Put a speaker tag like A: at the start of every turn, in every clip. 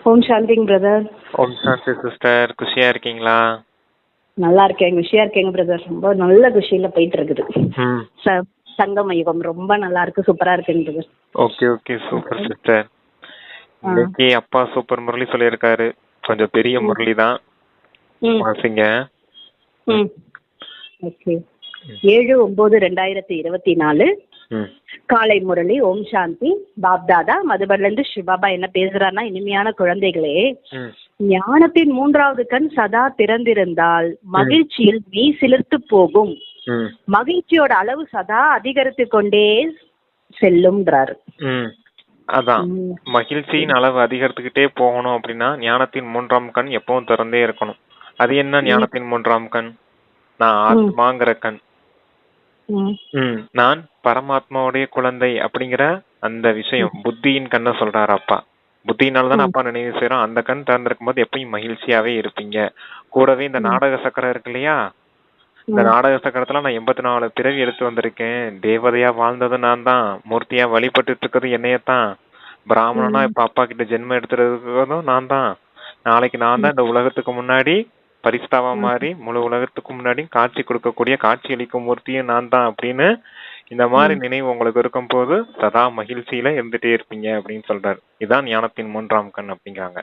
A: ஓம் சாந்திங் brother.
B: ஓம் சாந்தி sister, குஷியா இருக்கீங்களா?
A: நல்லா இருக்கேன், குஷியா இருக்கேங்க பிரதர். ரொம்ப நல்ல குஷியில போயிட்டு இருக்குது.
B: ம்.
A: சங்கம யுகம் ரொம்ப நல்லா இருக்கு, சூப்பரா இருக்குங்க brother.
B: Okay okay, super sister. இன்னைக்கு அப்பா சூப்பர் முரளி சொல்லியிருக்காரு. கொஞ்சம் பெரிய முரளி தான். வாசிங்க.
A: ஓகே. 7/9/2024 காலை முரளி. ஓம் சாந்தி. பாப்தாதா மதுபன்ல இருந்து சிவபாபா என்ன பேசுறாருன்னா, இனிமையான குழந்தைகளே, ஞானத்தின் 3வது கண் சதா திறந்திருந்தால் மகிழ்ச்சியில் மெய் சிலிர்த்து போகும். மகிழ்ச்சியோட அளவு சதா அதிகரித்து கொண்டே செல்லும்ன்றாரு.
B: அதான், மகிழ்ச்சியின் அளவு அதிகரித்துக்கிட்டே போகணும் அப்படின்னா ஞானத்தின் 3ஆம் கண் எப்பவும் திறந்தே இருக்கணும். அது என்ன ஞானத்தின் 3ஆம் கண்? நான் ஆத்மாங்கிற கண். நான் பரமாத்மாவுடைய குழந்தை அப்படிங்கிற அந்த விஷயம் புத்தியின் கண்ணை சொல்றாரு அப்பா. புத்தியினாலதான் அப்பா நினைவு செய்யறோம். அந்த கண் திறந்திருக்கும் போது எப்பயும் மகிழ்ச்சியாவே இருப்பீங்க. கூடவே இந்த நாடக சக்கரம் இருக்கு இல்லையா, இந்த நாடக சக்கரத்துல நான் 84 பிறவி எடுத்து வந்திருக்கேன். தேவதையா வாழ்ந்தது நான் தான், மூர்த்தியா வழிபட்டு இருக்கிறது என்னையத்தான், பிராமணனா இப்ப அப்பா கிட்ட ஜென்மம் எடுத்துறதும் நான் தான். நாளைக்கு நான் தான் இந்த உலகத்துக்கு முன்னாடி பரிஸ்தாவா மாதிரி முழு உலகத்துக்கு முன்னாடி காட்சி கொடுக்கக்கூடிய காட்சி அளிக்கும் மூர்த்தியும் நான் தான் அப்படின்னு இந்த மாதிரி நினைவு உங்களுக்கு இருக்கும் போது சதா மகிழ்ச்சியில இருந்துட்டே இருப்பீங்க அப்படின்னு சொல்றாரு. இதான் ஞானத்தின் 3ஆம் கண் அப்படிங்கிறாங்க.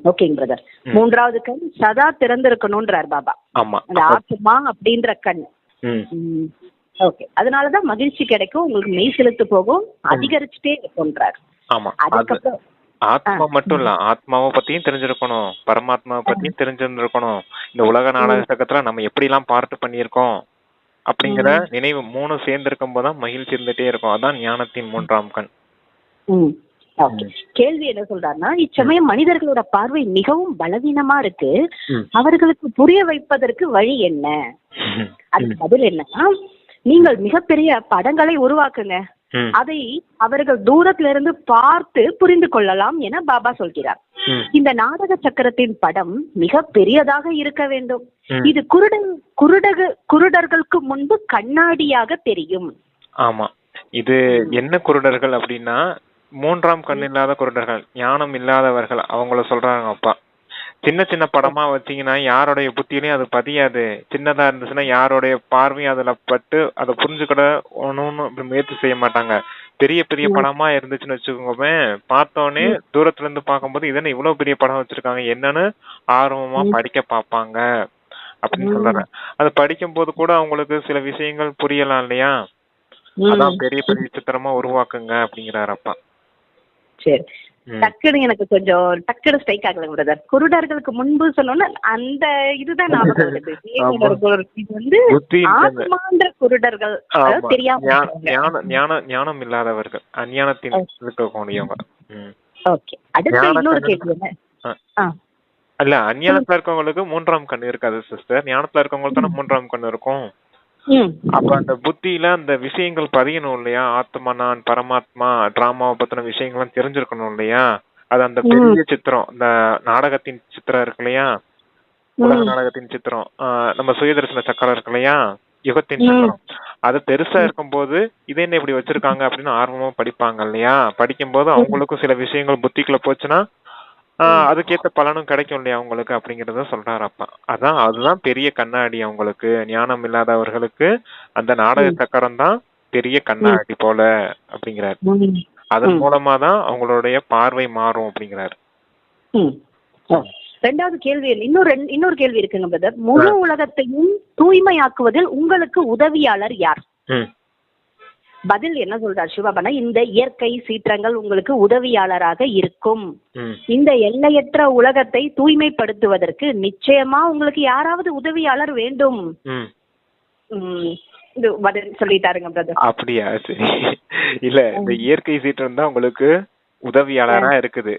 A: ஓகேங்க பிரதர். 3வது கண் சதா திறந்திருக்கணும்ன்றார் பாபா.
B: ஆமா,
A: அந்த ஆத்மா அப்படின்ற கண். ஓகே, அதனாலதான் மகிழ்ச்சி கிடைக்கும், உங்களுக்கு மெய் செலுத்து போகும், அதிகரிச்சுட்டே இருக்கும்ன்றார்.
B: ஆமா,
A: அதுக்கப்புறம்
B: ஆத்மா மட்டும் இல்ல, ஆத்மாவை பத்தியும் தெரிஞ்சிருக்கணும், பரமாத்மாவை பத்தியும் தெரிஞ்சிருந்திருக்கணும். இந்த உலக நாடக சக்கத்துல நம்ம எப்படி எல்லாம் பார்த்து பண்ணியிருக்கோம் அப்படிங்கிற நினைவு 3 சேர்ந்து இருக்கும் போதுதான் மகிழ்ச்சி இருந்துட்டே இருக்கும். அதான் ஞானத்தின் 3ஆம் கண்.
A: கேள்வி என்ன சொல்றாருன்னா, இச்சமயம் மனிதர்களோட பார்வை மிகவும் பலவீனமா இருக்கு, அவர்களுக்கு புரிய வைப்பதற்கு வழி என்ன? அதுக்கு பதில் என்னன்னா, நீங்கள் மிகப்பெரிய படங்களை உருவாக்குங்க, அதை அவர்கள் தூரத்துல இருந்து பார்த்து புரிந்து கொள்ளலாம் என பாபா சொல்கிறார். இந்த நாடக சக்கரத்தின் படம் மிக பெரியதாக இருக்க வேண்டும். இது குருடர்களுக்கு முன்பு கண்ணாடியாக தெரியும்.
B: ஆமா, இது என்ன குருடர்கள் அப்படின்னா, 3ஆம் கண் இல்லாத குருடர்கள், ஞானம் இல்லாதவர்கள், அவங்கள சொல்றாங்க அப்பா. சின்ன சின்ன படமா வச்சீங்கன்னா யாரோடைய புத்தியிலையும் அது பதியாது. சின்னதா இருந்துச்சுன்னா யாரோடைய பார்வையும் அதுல பட்டு அதை புரிஞ்சுக்கிட ஒண்ணுன்னு முயற்சி செய்ய மாட்டாங்க. பெரிய பெரிய படமா இருந்துச்சுன்னு வச்சுக்கோங்க, பார்த்தோன்னே தூரத்துல இருந்து பார்க்கும்போது இதென்ன இவ்வளவு பெரிய படம் வச்சிருக்காங்க என்னன்னு ஆர்வமா படிக்க பார்ப்பாங்க அப்படின்னு சொல்றேன். அது படிக்கும் போது கூட அவங்களுக்கு சில விஷயங்கள் புரியலாம் இல்லையா, அதான் பெரிய பெரிய சித்திரமா உருவாக்குங்க அப்படிங்கிறாரு அப்பா.
A: சரி, டக்குனு எனக்கு கொஞ்சம் டக்குனு ஸ்ட்ரைக் ஆகல பிரதர். குருடர்களுக்கு முன்பு சொன்னோன்னா அந்த இதுதான் ஞாபகம் வருது. இது வந்து ஆத்மாந்திர குருடர்கள், தெரியாம
B: ஞானம் இல்லாதவர்கள், அஞ்ஞானத்தில் இருக்கக்கூடியவங்க.
A: ஓகே, அடுத்து இன்னொரு கேள்வி என்ன?
B: அல்ல, அஞ்ஞானத்துல இருக்கவங்களுக்கு 3ஆம் கண் இருக்காது சிஸ்டர், ஞானத்துல இருக்கவங்களுக்கு தானே 3ஆம் கண் இருக்கும். அப்ப அந்த புத்தியில அந்த விஷயங்கள் பதியணும் இல்லையா, ஆத்மா நான் பரமாத்மா டிராமாவை பத்தின விஷயங்கள்லாம் தெரிஞ்சிருக்கணும் இல்லையா. அது அந்த பெரிய சித்திரம், இந்த நாடகத்தின் சித்திரம் இருக்கு இல்லையா, உலக நாடகத்தின் சித்திரம், நம்ம சுயதர்சன சக்கரம் இருக்கு இல்லையா, யுகத்தின் சக்கரம், அது பெருசா இருக்கும் போது இதை என்ன இப்படி வச்சிருக்காங்க அப்படின்னு ஆர்வமா படிப்பாங்க இல்லையா. படிக்கும் போது அவங்களுக்கும் சில விஷயங்கள் புத்திக்குள்ள போச்சுன்னா அதுக்கேத்த பலனும் கிடைக்கும் இல்லையா அவங்களுக்கு அப்படிங்கறத சொல்றாரு அப்பா. அதுதான் பெரிய கண்ணாடி அவங்களுக்கு, ஞானம் இல்லாதவர்களுக்கு அந்த நாடக சக்கரம் தான் பெரிய கண்ணாடி போல அப்படிங்கிறாரு. அதன் மூலமா தான் அவங்களுடைய பார்வை மாறும் அப்படிங்கிறாரு.
A: 2வது கேள்வி, இன்னொரு கேள்வி இருக்குங்க பிரதர். முழு உலகத்தையும் தூய்மையாக்குவதில் உங்களுக்கு உதவியாளர் யார்? பதில் என்ன சொல்றார் சிவபாபா, இந்த இயற்கை சீற்றங்கள் உங்களுக்கு உதவியாளராக இருக்கும். இந்த எல்லையற்ற உலகத்தை தூய்மைப்படுத்துவதற்கு நிச்சயமா உங்களுக்கு யாராவது உதவியாளர் வேண்டும். பதில் சொல்லிட்டாருங்க பிரதர்.
B: அப்படியா? சரி, இல்ல இந்த இயற்கை சீற்றம் தான் உங்களுக்கு உதவியாளரா இருக்குது.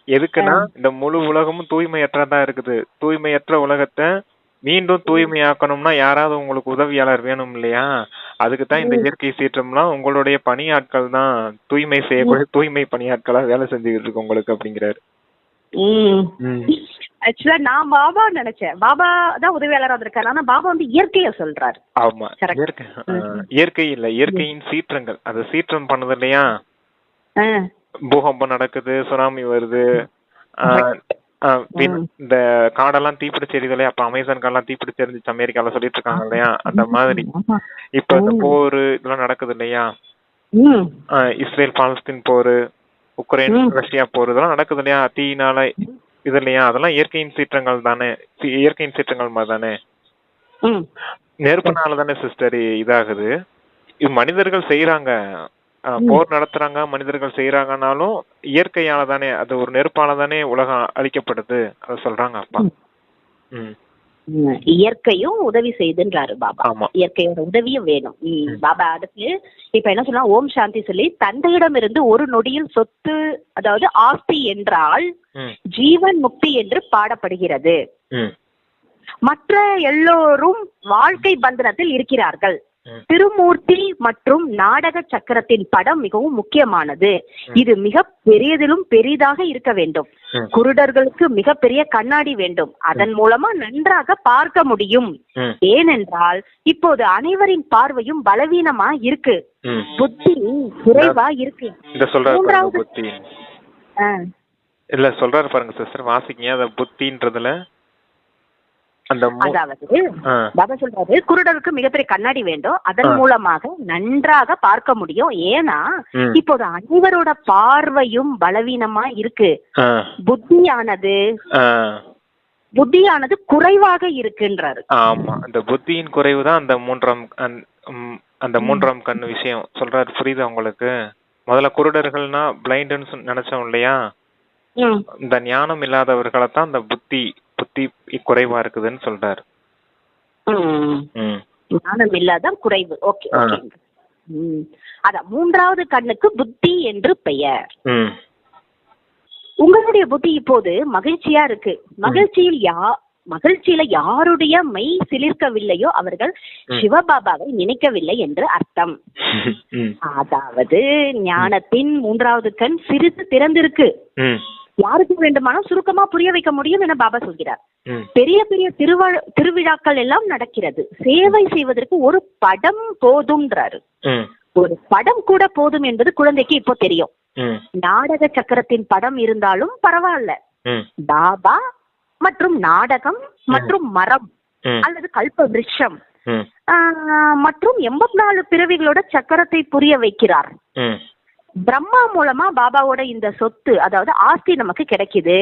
B: எதுக்குன்னா இந்த முழு உலகமும் தூய்மையற்றதா இருக்குது. தூய்மையற்ற உலகத்தை மீண்டும் தூய்மையாக்கணும்னா யாராவது உங்களுக்கு உதவியாளர் வேணும் இல்லையா. அதுக்குதான் இந்த இயற்கை சீற்றம்லாம் உங்களுடைய பணியாட்கள் தான், தூய்மை செய்யக்கூடிய தூய்மை பணியாட்களா வேலை செஞ்சுக்கிட்டு இருக்கு உங்களுக்கு அப்படிங்கிறாரு.
A: ஆக்சுவலா நான் பாபா நினைச்சேன், பாபா தான் உதவியாளரா இருக்காரு, ஆனா பாபா வந்து இயற்கைய சொல்றாரு.
B: ஆமா, இயற்கை இல்ல, இயற்கையின் சீற்றங்கள், அது சீற்றம் பண்ணுது இல்லையா, பூகம்பம் நடக்குது, சுனாமி வருது, இந்த காடெல்லாம் தீப்பிடிச்சு எரியுது. அப்ப அமேசான் காடெல்லாம் தீப்பிடிச்சு எரிஞ்சிச்சு அமெரிக்கால சொல்லிட்டு இருக்காங்க இல்லையா, அந்த மாதிரி இப்ப இந்த போர் இதெல்லாம் நடக்குது இல்லையா, இஸ்ரேல் பாலஸ்தீன் போர், உக்ரைன் ரஷ்யா போர், இதெல்லாம் நடக்குது இல்லையா தீயினால இது இல்லையா, அதெல்லாம் இயற்கையின் சீற்றங்கள் தானே, இயற்கையின் சீற்றங்கள் மாதிரி தானே, நெருப்புனால தானே சிஸ்டர் இதாகுது. இது மனிதர்கள் செய்யறாங்க, போர் நடத்துறாங்க, மனிதர்கள் செய்யறாங்கனாலும் இயற்கையால தானே, அது ஒரு நெருப்பால தானே உலகம் அழிக்கப்படுது, அத சொல்றாங்க அப்பா.
A: இயற்கையும் உதவி செய்துன்றாரு பாபா. இயற்கையோட உதவியும் வேணும் பாபா. அதுக்கு இப்ப என்ன சொன்னா, ஓம் சாந்தி சொல்லி தந்தையிடம் இருந்து ஒரு நொடியில் சொத்து, அதாவது ஆஸ்தி என்றால் ஜீவன் முக்தி என்று பாடப்படுகிறது. மற்ற எல்லோரும் வாழ்க்கை பந்தனத்தில் இருக்கிறார்கள். திருமூர்த்தி மற்றும் நாடக சக்கரத்தின் படம் மிகவும் முக்கியமானது. இது மிக பெரியதிலும் பெரிதாக இருக்க வேண்டும். குருடர்களுக்கு மிகப்பெரிய கண்ணாடி வேண்டும், அதன் மூலமா நன்றாக பார்க்க முடியும். ஏனென்றால் இப்போது அனைவரின் பார்வையும் பலவீனமா இருக்கு, புத்தி குறைவா இருக்கு. மூன்றாவது
B: இல்ல சொல்றாரு பாருங்க சிஸ்டர், வாசிக்கீங்க அத புத்தின்றதுல.
A: அதாவது பாபா சொல்றாரு, குருடருக்கு மிகப்பெரிய கண்ணாடி வேண்டும், அதன் மூலமாக நன்றாக பார்க்க முடியும். ஏன்னா இப்போது அனைவரோட பார்வையும் பலவீனமா இருக்கு, புத்தியானது குறைவாக இருக்குன்றாரு.
B: ஆமா, அந்த புத்தியின் குறைவு தான் அந்த மூன்றாம் கண் விஷயம் சொல்றாரு. புரியுது உங்களுக்கு? முதல்ல குருடர்கள்னா பிளைண்ட்னு நினைச்சோம் இல்லையா, இந்த ஞானம் இல்லாதவர்களை தான் அந்த புத்தி குறைவா இருக்குதுன்னு சொல்றாரு.
A: ஞானம் இல்லாத குறைவு. ஓகே, அதான் மூன்றாவது கண்ணுக்கு புத்தி என்று பெயர். உங்களுடைய புத்தி இப்போது மகிழ்ச்சியா இருக்கு. மகிழ்ச்சியில யாருடைய மெய் சிலிர்க்கவில்லையோ அவர்கள் சிவபாபாவை நினைக்கவில்லை என்று அர்த்தம். அதாவது ஞானத்தின் மூன்றாவது கண் சிறிது திறந்திருக்கு. யாருக்கு வேண்டுமானால் சுருக்கமா புரிய வைக்க முடியும் என பாபா சொல்கிறார். பெரிய பெரிய திருவிழாக்கள் எல்லாம் நடக்கிறது. சேவை செய்வதற்கு ஒரு படம் போதும்ன்றாரு. ஒரு படம் கூட போதும் என்பது குழந்தைக்கு இப்போ தெரியும். நாடக சக்கரத்தின் படம் இருந்தாலும் பரவாயில்ல, பாபா மற்றும் நாடகம் மற்றும் மரம் அல்லது கல்ப விருட்சம் மற்றும் 84 பிறவிகளோட சக்கரத்தை புரிய வைக்கிறார். பிரம்மா மூலமா பாபாவோட இந்த சொத்து, அதாவது ஆஸ்தி நமக்கு கிடைக்குது.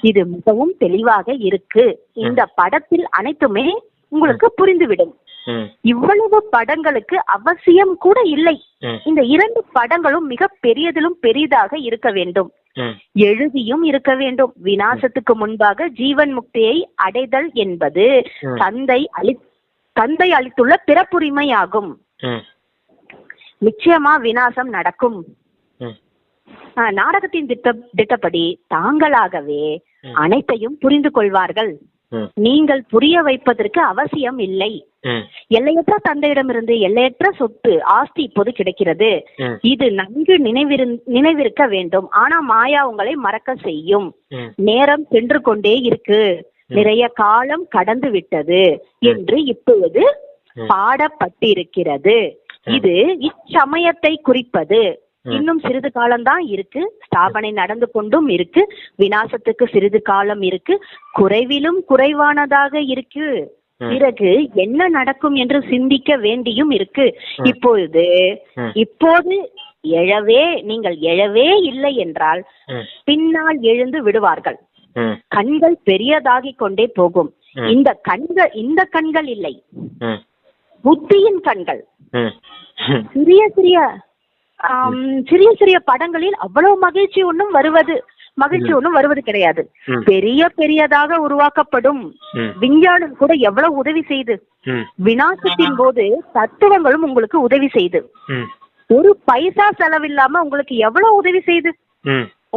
A: இது மிகவும் தெளிவாக இருக்கு. இந்த படத்தில் அனைத்துமே உங்களுக்கு புரிந்துவிடும். இவ்வளவு படங்களுக்கு அவசியம் கூட இல்லை. இந்த 2 படங்களும் மிக பெரியதிலும் பெரிதாக இருக்க வேண்டும், எழுதியும் இருக்க வேண்டும். விநாசத்துக்கு முன்பாக ஜீவன் முக்தியை அடைதல் என்பது தந்தை அளித்துள்ள பிறப்புரிமையாகும். நிச்சயமா விநாசம் நடக்கும். நாடகத்தின் திட்டப்படி தாங்களாகவே அனைத்தையும் புரிந்து கொள்வார்கள். நீங்கள் புரிய வைப்பதற்கு அவசியம் இல்லை. எல்லையற்ற தந்தையிடமிருந்து எல்லையற்ற சொத்து ஆஸ்தி இப்போது கிடைக்கிறது. இது நன்கு நினைவிருக்க வேண்டும். ஆனா மாயா உங்களை மறக்க செய்யும். நேரம் சென்று கொண்டே இருக்கு, நிறைய காலம் கடந்து விட்டது என்று இப்பொழுது பாடப்பட்டிருக்கிறது. இது இச்சமயத்தை குறிப்பது. இன்னும் சிறிது காலம்தான் இருக்கு. ஸ்தாபனை நடந்து கொண்டும் இருக்கு. விநாசத்துக்கு சிறிது காலம் இருக்கு. குறைவிலும் குறைவானதாக இருக்கு. பிறகு என்ன நடக்கும் என்று சிந்திக்க வேண்டியும் இருக்கு. இப்போது நீங்கள் எழவே இல்லை என்றால் பின்னால் எழுந்து விடுவார்கள். கண்கள் பெரியதாகிக் கொண்டே போகும். இந்த கண்கள் இல்லை, புத்தியின் கண்கள். சிறிய சிறிய படங்களில் அவ்வளவு மகிழ்ச்சி ஒன்றும் வருவது கிடையாது. பெரியதாக உருவாக்கப்படும். விஞ்ஞானம் கூட எவ்வளவு உதவி செய்து, விநாசத்தின் போது தத்துவங்களும் உங்களுக்கு உதவி செய்து, ஒரு பைசா செலவில்லாம உங்களுக்கு எவ்வளவு உதவி செய்து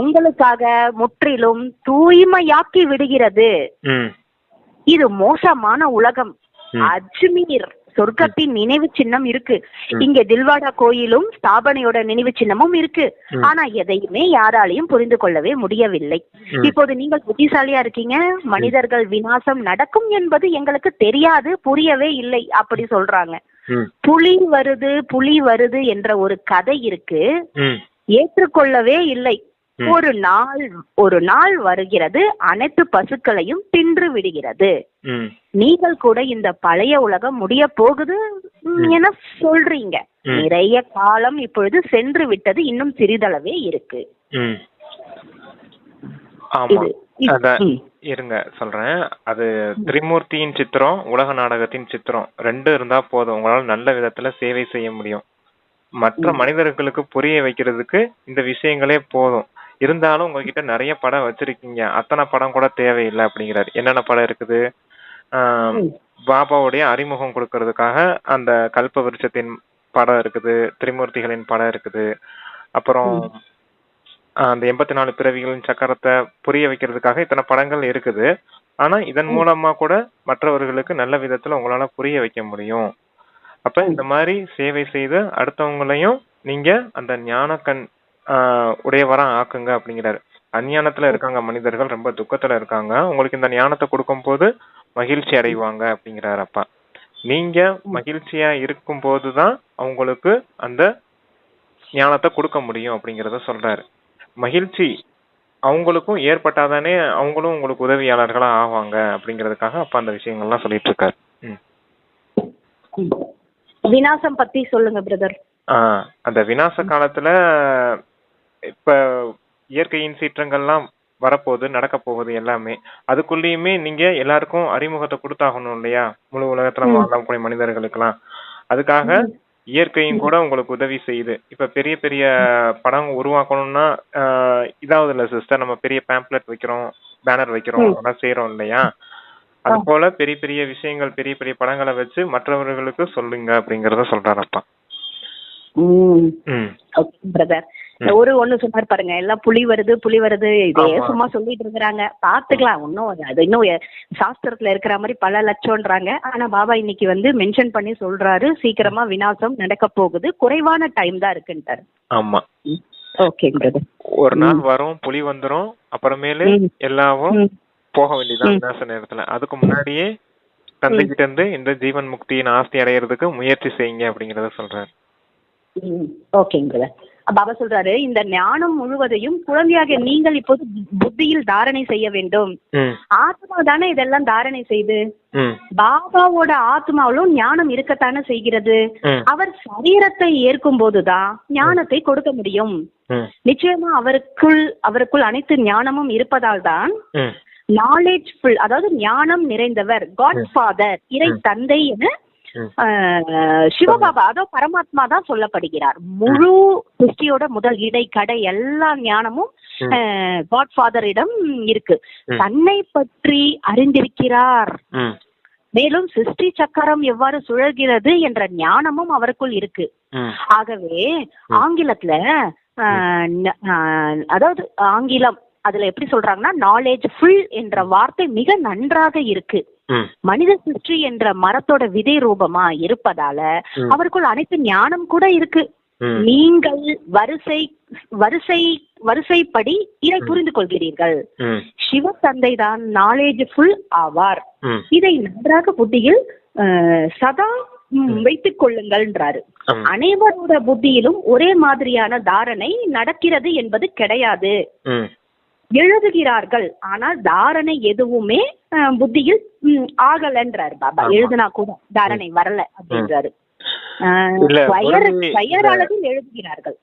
A: உங்களுக்காக முற்றிலும் தூய்மையாக்கி விடுகிறது. இது மோசமான உலகம். அஜ்மீர் சொர்க்கத்தின் நினைவு சின்னம் இருக்கு. இங்க தில்வாடா கோயிலும் ஸ்தாபனையோட நினைவு சின்னமும் இருக்கு. ஆனா எதையுமே யாராலையும் புரிந்து கொள்ளவே முடியவில்லை. இப்போது நீங்கள் புத்திசாலியா இருக்கீங்க. மனிதர்கள் விநாசம் நடக்கும் என்பது எங்களுக்கு தெரியாது, புரியவே இல்லை அப்படி சொல்றாங்க. புலி வருது என்ற ஒரு கதை இருக்கு. ஏற்றுக்கொள்ளவே இல்லை. ஒரு நாள் வருகிறது, அனைத்து பசுக்களையும் தின்று விடுகிறது. நீங்கள் கூட இந்த பழைய உலகம் முடிய போகுது என சொல்றீங்க. நிறைய காலம் இப்பொழுது சென்று விட்டது, இன்னும் சிறிதளவே இருக்கு.
B: இருங்க சொல்றேன். அது திரிமூர்த்தியின் சித்திரம், உலக நாடகத்தின் சித்திரம் ரெண்டு இருந்தா போதும், உங்களால நல்ல விதத்துல சேவை செய்ய முடியும். மற்ற மனிதர்களுக்கு புரிய வைக்கிறதுக்கு இந்த விஷயங்களே போதும். இருந்தாலும் உங்ககிட்ட நிறைய படம் வச்சிருக்கீங்க, அத்தனை படம் கூட தேவையில்லை அப்படிங்கிறாரு. என்னென்ன படம் இருக்குது? பாபாவுடைய அறிமுகம் கொடுக்கறதுக்காக அந்த கல்ப விருட்சத்தின் படம் இருக்குது, திரிமூர்த்திகளின் படம் இருக்குது, அப்புறம் அந்த 84 பிறவிகளின் சக்கரத்தை புரிய வைக்கிறதுக்காக இத்தனை படங்கள் இருக்குது. ஆனா இதன் மூலமா கூட மற்றவர்களுக்கு நல்ல விதத்துல உங்களால புரிய வைக்க முடியும். அப்ப இந்த மாதிரி சேவை செய்து அடுத்தவங்களையும் நீங்க அந்த ஞானக்கண் உடையவரா ஆக்குங்க அப்படிங்கிறாரு. அஞ்ஞானத்துல இருக்காங்க மனிதர்கள், ரொம்ப துக்கத்துல இருக்காங்க, உங்களுக்கு இந்த ஞானத்தை கொடுக்கும் போது மகிழ்ச்சி அடைவாங்க அப்படிங்கிறாரு அப்பா. நீங்க மகிழ்ச்சியா இருக்கும் போதுதான் அவங்களுக்கு அந்த ஞானத்தை கொடுக்க முடியும் அப்படிங்கறத சொல்றாரு. மகிழ்ச்சி அவங்களுக்கும் ஏற்பட்டாதானே அவங்களும் உங்களுக்கு உதவியாளர்களா ஆவாங்க அப்படிங்கறதுக்காக அப்பா அந்த விஷயங்கள்லாம் சொல்லிட்டு இருக்காரு.
A: விநாசம் பத்தி சொல்லுங்க பிரதர்.
B: அந்த விநாச காலத்துல இப்ப இயற்கையின் சீற்றங்கள்லாம் வரப்போகுது, நடக்க போகுது எல்லாமே. அதுக்குள்ளேயுமே நீங்க எல்லாருக்கும் அறிமுகத்தை கொடுத்தாகணும் இல்லையா, முழு உலகத்துல வாழக்கூடிய மனிதர்களுக்கெல்லாம். அதுக்காக இயற்கையும் கூட உங்களுக்கு உதவி செய்யுது. இப்ப பெரிய பெரிய படம் உருவாக்கணும்னா இதாவது இல்ல சிஸ்டர், நம்ம பெரிய பேம்ப்ளெட் வைக்கிறோம், பேனர் வைக்கிறோம், அதெல்லாம் செய்யறோம் இல்லையா. அது போல பெரிய பெரிய விஷயங்கள், பெரிய பெரிய படங்களை வச்சு மற்றவர்களுக்கு சொல்லுங்க அப்படிங்கறத சொல்றாரப்பா.
A: பிரதர் ஒண்ணு சொன்னார் பாருங்க, எல்லாம் புலி வருது இதே சும்மா சொல்லிட்டு இருக்கிறாங்க, பாத்துக்கலாம். அது இன்னும் சாஸ்திரத்துல இருக்கிற மாதிரி பல லட்சம்ன்றாங்க. ஆனா பாபா இன்னைக்கு மென்ஷன் பண்ணி சொல்றாரு, சீக்கிரமா விநாசம் நடக்க போகுது, குறைவான டைம் தான் இருக்குன்ட்டாரு.
B: ஆமா,
A: ஓகே பிரதர்.
B: ஒரு நாள் வரும், புலி வந்துரும், அப்புறமேலு எல்லாவும் போக வேண்டியதான் விநாச நேரத்துல. அதுக்கு முன்னாடியே தந்தைகிட்ட இருந்து இந்த ஜீவன் முக்தியின் ஆஸ்தி அடையிறதுக்கு முயற்சி செய்யுங்க அப்படிங்கறத சொல்றாரு.
A: ஓகேங்க பிரதர். பாபா சொல்றாரு, இந்த ஞானம் முழுவதையும் குழந்தையாக நீங்கள் இப்போது புத்தியில் தாரணை செய்ய வேண்டும். ஆத்மா தானே இதெல்லாம் தாரணை செய்து, பாபாவோட ஆத்மாவிலும் ஞானம் இருக்கத்தானே செய்கிறது. அவர் சரீரத்தை ஏற்கும் போதுதான் ஞானத்தை கொடுக்க முடியும். நிச்சயமா அவருக்குள் அனைத்து ஞானமும் இருப்பதால் தான் நாலேஜ்ஃபுல், அதாவது ஞானம் நிறைந்தவர், காட் ஃபாதர், இறை தந்தை என சிவபாபா, அதோ பரமாத்மா தான் சொல்லப்படுகிறார். முழு சிருஷ்டியோட முதல் இடை கடை எல்லா ஞானமும் காட் ஃபாதரிடம் இருக்கு. தன்னை பற்றி அறிந்திருக்கிறார். மேலும் சிருஷ்டி சக்கரம் எவ்வாறு சுழல்கிறது என்ற ஞானமும் அவருக்குள் இருக்கு. ஆகவே ஆங்கிலத்துல அதாவது ஆங்கிலம் அதுல எப்படி சொல்றாங்கன்னா, நாலேஜ் ஃபுல் என்ற வார்த்தை மிக நன்றாக இருக்கு. மனித சிருஷ்டி என்ற மரத்தோட விதை ரூபமா இருப்பதால அவருக்குள் அனைத்து ஞானம் கூட இருக்கு. நீங்கள் வரிசைப்படி இதை புரிந்து கொள்கிறீர்கள். சிவ தந்தை தான் நாலேஜ் ஃபுல் ஆவார். இதை நன்றாக புத்தியில் சதா வைத்துக் கொள்ளுங்கள்ன்றாரு. அனைவரோட புத்தியிலும் ஒரே மாதிரியான தாரணை நடக்கிறது என்பது கிடையாது. எழுதுகிறார்கள், ஆனால் தாரணை எதுவுமே புத்தியில் ஆகலன்றாரு பாபா. எழுதுனா கூட தாரணை வரல அப்படின்றாரு. எழுதுகிறார்கள்.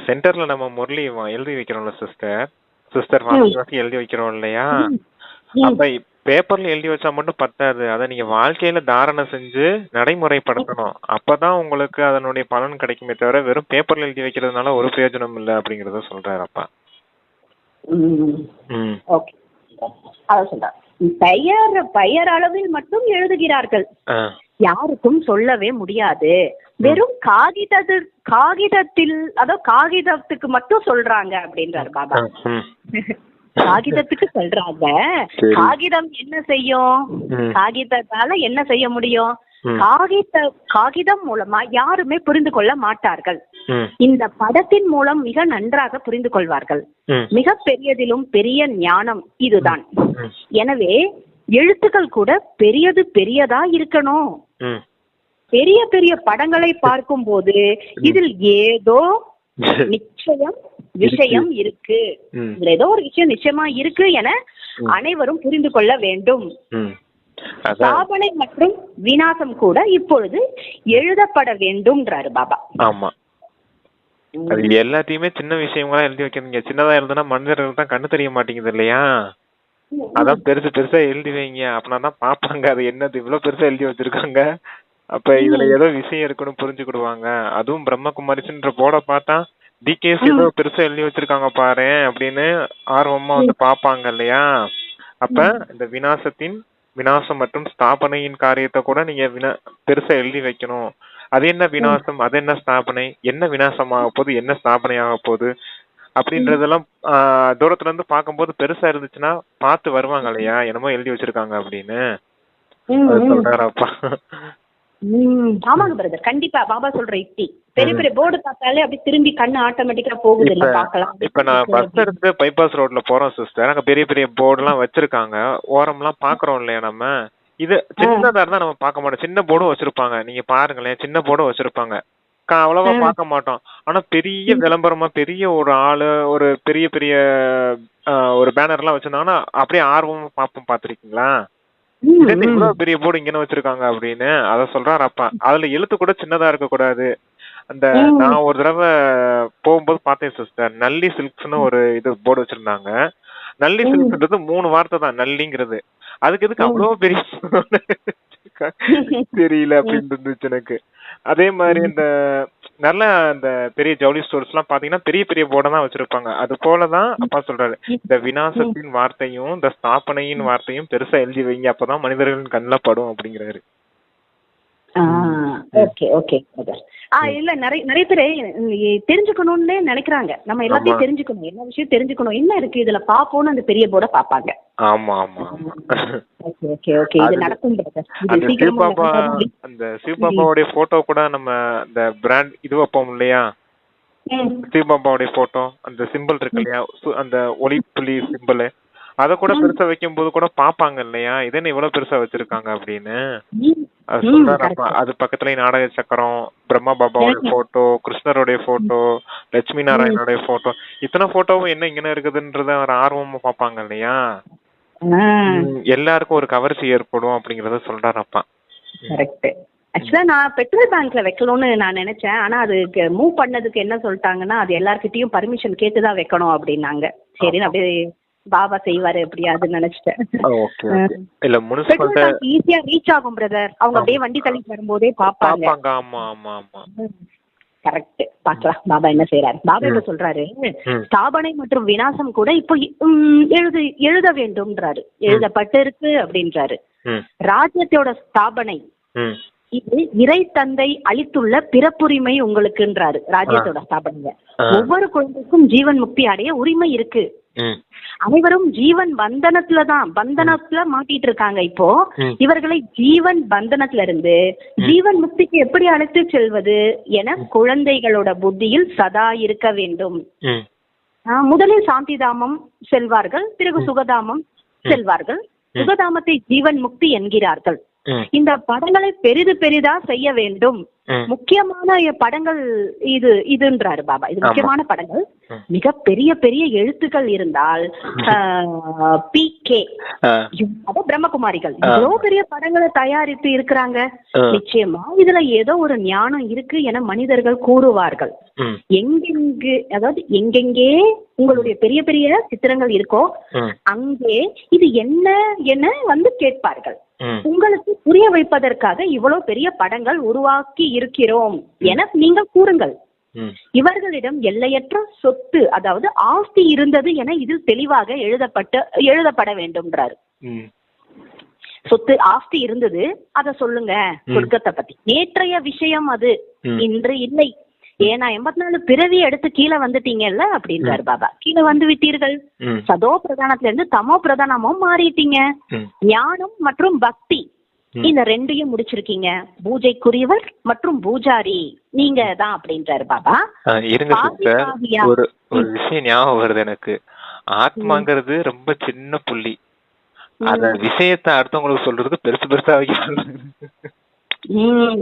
B: சென்டர்ல நம்ம முரளி எழுதி வைக்கிறோம்ல சிஸ்டர் எழுதி வைக்கிறோம் இல்லையா, அப்ப பேப்பர்ல எழுதி வச்சா மட்டும் பத்தாது, அதை நீங்க வாழ்க்கையில தாரணை செஞ்சு நடைமுறைப்படுத்தணும். அப்பதான் உங்களுக்கு அதனுடைய பலன் கிடைக்குமே தவிர வெறும் பேப்பர்ல எழுதி வைக்கிறதுனால ஒரு பிரயோஜனம் இல்லை அப்படிங்கறத சொல்றாரு அப்பா.
A: பெயர் அளவில் மட்டும் எழுதுகிறார்கள், யாருக்கும் சொல்லவே முடியாது. வெறும் காகிதத்தில், அதாவது காகிதத்துக்கு மட்டும் சொல்றாங்க அப்படின்றாரு பாபா. காகிதத்துக்கு சொல்றாங்க. காகிதம் என்ன செய்யும்? காகிதத்தால என்ன செய்ய முடியும்? காகிதம் மூலமா யாருமே புரிந்து கொள்ள மாட்டார்கள். இந்த படத்தின் மூலம் மிக நன்றாக புரிந்து கொள்வார்கள். மிக பெரியதிலும் பெரிய ஞானம் இதுதான். எனவே எழுத்துக்கள் கூட பெரியதா இருக்கணும். பெரிய பெரிய படங்களை பார்க்கும் போது இதில் ஏதோ நிச்சயம் விஷயம் இருக்கு, இதுல ஏதோ ஒரு விஷயம் நிச்சயமா இருக்கு என அனைவரும் புரிந்து கொள்ள வேண்டும். ஸ்தாபனை மற்றும் விநாசம் கூட இப்பொழுது எழுதப்பட வேண்டும்ன்றாரு பாபா.
B: ஆமா, அது எல்லாத்தையுமே சின்ன விஷயங்களா எழுதி வைக்கிறீங்க. சின்னதா எழுதுனா மனிதர்கள் தான் கண்ணு தெரிய மாட்டேங்குது இல்லையா? அதான் பெருசு பெருசா எழுதி வைங்க, அப்படின்னா பாப்பாங்க அது என்னது இவ்வளவு பெருசா எழுதி வச்சிருக்காங்க, அப்ப இதுல ஏதோ விஷயம் இருக்குன்னு புரிஞ்சுக்கிடுவாங்க. அதுவும் பிரம்மகுமாரிஸ்ன்ற போர்ட பார்த்தா டிகேஸ் ஏதோ பெருசா எழுதி வச்சிருக்காங்க பாரு அப்படின்னு ஆர்வமா வந்து பாப்பாங்க இல்லையா? அப்ப இந்த விநாசம் மற்றும் ஸ்தாபனையின் காரியத்தை கூட நீங்க பெருசா எழுதி வைக்கணும். அது என்ன விநாசம், அது என்ன ஸ்தாபனை, என்ன விநாசம் ஆக போகுது, என்ன ஸ்தாபனை ஆக போகுது அப்படின்றதெல்லாம் தூரத்துல இருந்து பார்க்கும்போது பெருசா இருந்துச்சுன்னா பார்த்து வருவாங்க இல்லையா, என்னமோ எழுதி வச்சிருக்காங்க அப்படின்னு சொல்றாரப்பா.
A: ஆமாங்க பிரதர், கண்டிப்பா பாபா சொல்ற யுக்தி. பெரிய பெரிய போர்டு பார்த்தாலே அப்படி திரும்பி கண்ணு ஆட்டோமேட்டிக்கா போகுது இல்ல, பார்க்கலாம்.
B: இப்ப நான் பஸ் எடுத்து பைபாஸ் ரோட்ல போறோம் சிஸ்டர், அங்க பெரிய பெரிய போர்டு எல்லாம் வச்சிருக்காங்க, ஓரம் எல்லாம் பாக்குறோம் இல்லையா நம்ம. இது சின்னதா இருந்தா நம்ம பார்க்க மாட்டோம், சின்ன போர்டும் வச்சிருப்பாங்க, நீங்க பாருங்களேன் சின்ன போர்டும் வச்சிருப்பாங்க, அவ்வளவா பார்க்க மாட்டோம். ஆனா பெரிய விளம்பரமா பெரிய ஒரு ஆளு ஒரு பெரிய பெரிய ஒரு பேனர் எல்லாம் வச்சிருந்தாங்கன்னா அப்படியே ஆர்வமா பார்ப்போம். பாத்திருக்கீங்களா இவ்வளவு பெரிய போர்டு இங்க வச்சிருக்காங்க அப்படின்னு அத சொல்றாரு அப்பா. அதுல எழுத்து கூட சின்னதா இருக்க கூடாது. அந்த நான் ஒரு தடவை போகும்போது பார்த்தேன் சிஸ்டர், நல்லி சில்க்ஸ்னு ஒரு இது போர்டு வச்சிருந்தாங்க. நல்லி சில்க்ஸ்ன்றது 3 வார்த்தை தான் நல்லிங்கிறது, அதுக்கு எதுக்கு அவ்வளவு பெரிய தெரியல அப்படின்னு இருந்துச்சு எனக்கு. அதே மாதிரி இந்த நல்ல இந்த பெரிய ஜவுளி ஸ்டோர்ஸ் எல்லாம் பாத்தீங்கன்னா பெரிய பெரிய போர்டை தான் வச்சிருப்பாங்க. அது போலதான் அப்பா சொல்றாரு, இந்த விநாசத்தின் வார்த்தையும் இந்த ஸ்தாபனையின் வார்த்தையும் பெருசா எழுதி வைங்க, அப்பதான் மனிதர்களின் கண்ணில் படும் அப்படிங்கிறாரு.
A: ஓகே ஓகே இல்ல நிறைய பேரு தெரிஞ்சுக்கணும்னு நினைக்கிறாங்க. நம்ம எல்லாத்தையும் தெரிஞ்சுக்கணும், என்ன விஷயம் தெரிஞ்சுக்கணும், என்ன இருக்கு இதுல பாப்போம்னு அந்த பெரிய போர்ட பாப்பாங்க.
B: ஆமா ஆமா
A: ஓகே ஓகே இது நடக்கும்.
B: அந்த சிவபாபாவுடைய போட்டோ கூட நம்ம அந்த பிராண்ட் இது வைப்போம் இல்லையா, சிவபாபாவுடைய போட்டோ அந்த சிம்பிள் இருக்கு இல்லையா, அந்த ஒளி புலி சிம்பிள், அத கூட பெருசா வைக்கும் போது கூட பாப்பாங்க இல்லையா, இதென்ன இவ்வளவு பெருசா வச்சிருக்காங்க அப்படின்னு அது பக்கத்துல நாடக சக்கரம், பிரம்மா பாபாவுடைய போட்டோ, கிருஷ்ணருடைய போட்டோ, லட்சுமி நாராயணனுடைய போட்டோ, இத்தனை போட்டோவும் என்ன இங்க இருக்குதுன்றத ஒரு ஆர்வமா பாப்பாங்க இல்லையா. எல்லாருக்கும் ஒரு கவர்ச்சி ஏற்படும் அப்படிங்கறத சொல்றாரப்பா.
A: கரெக்ட். ஆக்சுவலா நான் பெட்ரோல் பேங்க்ல வைக்கணும்னு நான் நினைச்சேன், ஆனா அதுக்கு மூவ் பண்ணதுக்கு என்ன சொல்லிட்டாங்கன்னா அது எல்லார்கிட்டயும் பர்மிஷன் கேட்டுதான் வைக்கணும் அப்படின்னாங்க. சரி அப்படியே பாபா செய்வாரு எப்படியாவது நினைச்சிட்டேன். ஈஸியா ரீச் ஆகும் பிரதர், அவங்க அப்படியே வண்டி தள்ளிட்டு வரும்போதே பாப்பாங்க. கரெக்ட், பாக்கலாம் பாபா என்ன செய்யறாரு. பாபா இப்ப சொல்றாரு ஸ்தாபனை மற்றும் விநாசம் கூட இப்போ எழுத வேண்டும்ன்றாரு, எழுதப்பட்டு இருக்கு அப்படின்றாரு. ராஜ்யத்தோட ஸ்தாபனை இது இறை தந்தை அளித்துள்ள பிறப்புரிமை உங்களுக்குன்றாரு. ராஜ்யத்தோட ஸ்தாபனை ஒவ்வொரு குழந்தைக்கும் ஜீவன் முக்தி அடைய உரிமை இருக்கு. அனைவரும் ஜீவன் பந்தனத்துல மாட்டிட்டு இருக்காங்க. இப்போ இவர்களை ஜீவன் பந்தனத்துல இருந்து ஜீவன் முக்திக்கு எப்படி அழைத்து செல்வது என குழந்தைகளோட புத்தியில் சதா இருக்க வேண்டும். முதலில் சாந்திதாமம் செல்வார்கள், பிறகு சுகதாமம் செல்வார்கள். சுகதாமத்தை ஜீவன் முக்தி என்கிறார்கள். இந்த படங்களை பெரிதா செய்ய வேண்டும். முக்கியமான படங்கள் இதுன்றாரு பாபா. இது முக்கியமான படங்கள், மிக பெரிய பெரிய எழுத்துக்கள் இருந்தால் PK பிரம்மகுமாரிகள் இவ்வளவு பெரிய படங்களை தயாரித்து இருக்கிறாங்க. நிச்சயமா இதுல ஏதோ ஒரு ஞானம் இருக்கு என மனிதர்கள் கூறுவார்கள். எங்கெங்கே உங்களுடைய பெரிய பெரிய சித்திரங்கள் இருக்கோ அங்கே இது என்ன என வந்து கேட்பார்கள். உங்களுக்கு புரிய வைப்பதற்காக இவ்வளவு பெரிய படங்கள் உருவாக்கி இருக்கிறோம் என நீங்கள் கூறுங்கள். இவர்களிடம் எல்லையற்ற சொத்து அதாவது ஆஸ்தி இருந்தது என இதில் தெளிவாக எழுதப்பட வேண்டும்ன்றாரு. சொத்து ஆஸ்தி இருந்தது, அத சொல்லுங்க. சொர்க்கத்தை பத்தி நேற்றைய விஷயம் அது, இன்று இல்லை. ஏன்னா 84 பிறவி எடுத்து கீழே வந்துட்டீங்கல்ல அப்படின்றாரு பாபா. கீழே வந்து விட்டீர்கள், சதோ பிரதானத்துல இருந்து தமோ பிரதானமும் மாறிட்டீங்க. ஞானம் மற்றும் பக்தி இந்த ரெண்டையும் முடிச்சிருக்கீங்க. பூஜைக்குரியவர் மற்றும் பூஜாரி நீங்க தான் அப்படின்றாரு பாபா.
B: ஒரு விஷயம் ஞாபகம் வருது எனக்கு. ஆத்மாங்கிறது ரொம்ப சின்ன புள்ளி, அத விஷயத்தை அடுத்தவங்களுக்கு சொல்றதுக்கு பெருசா
A: ம்.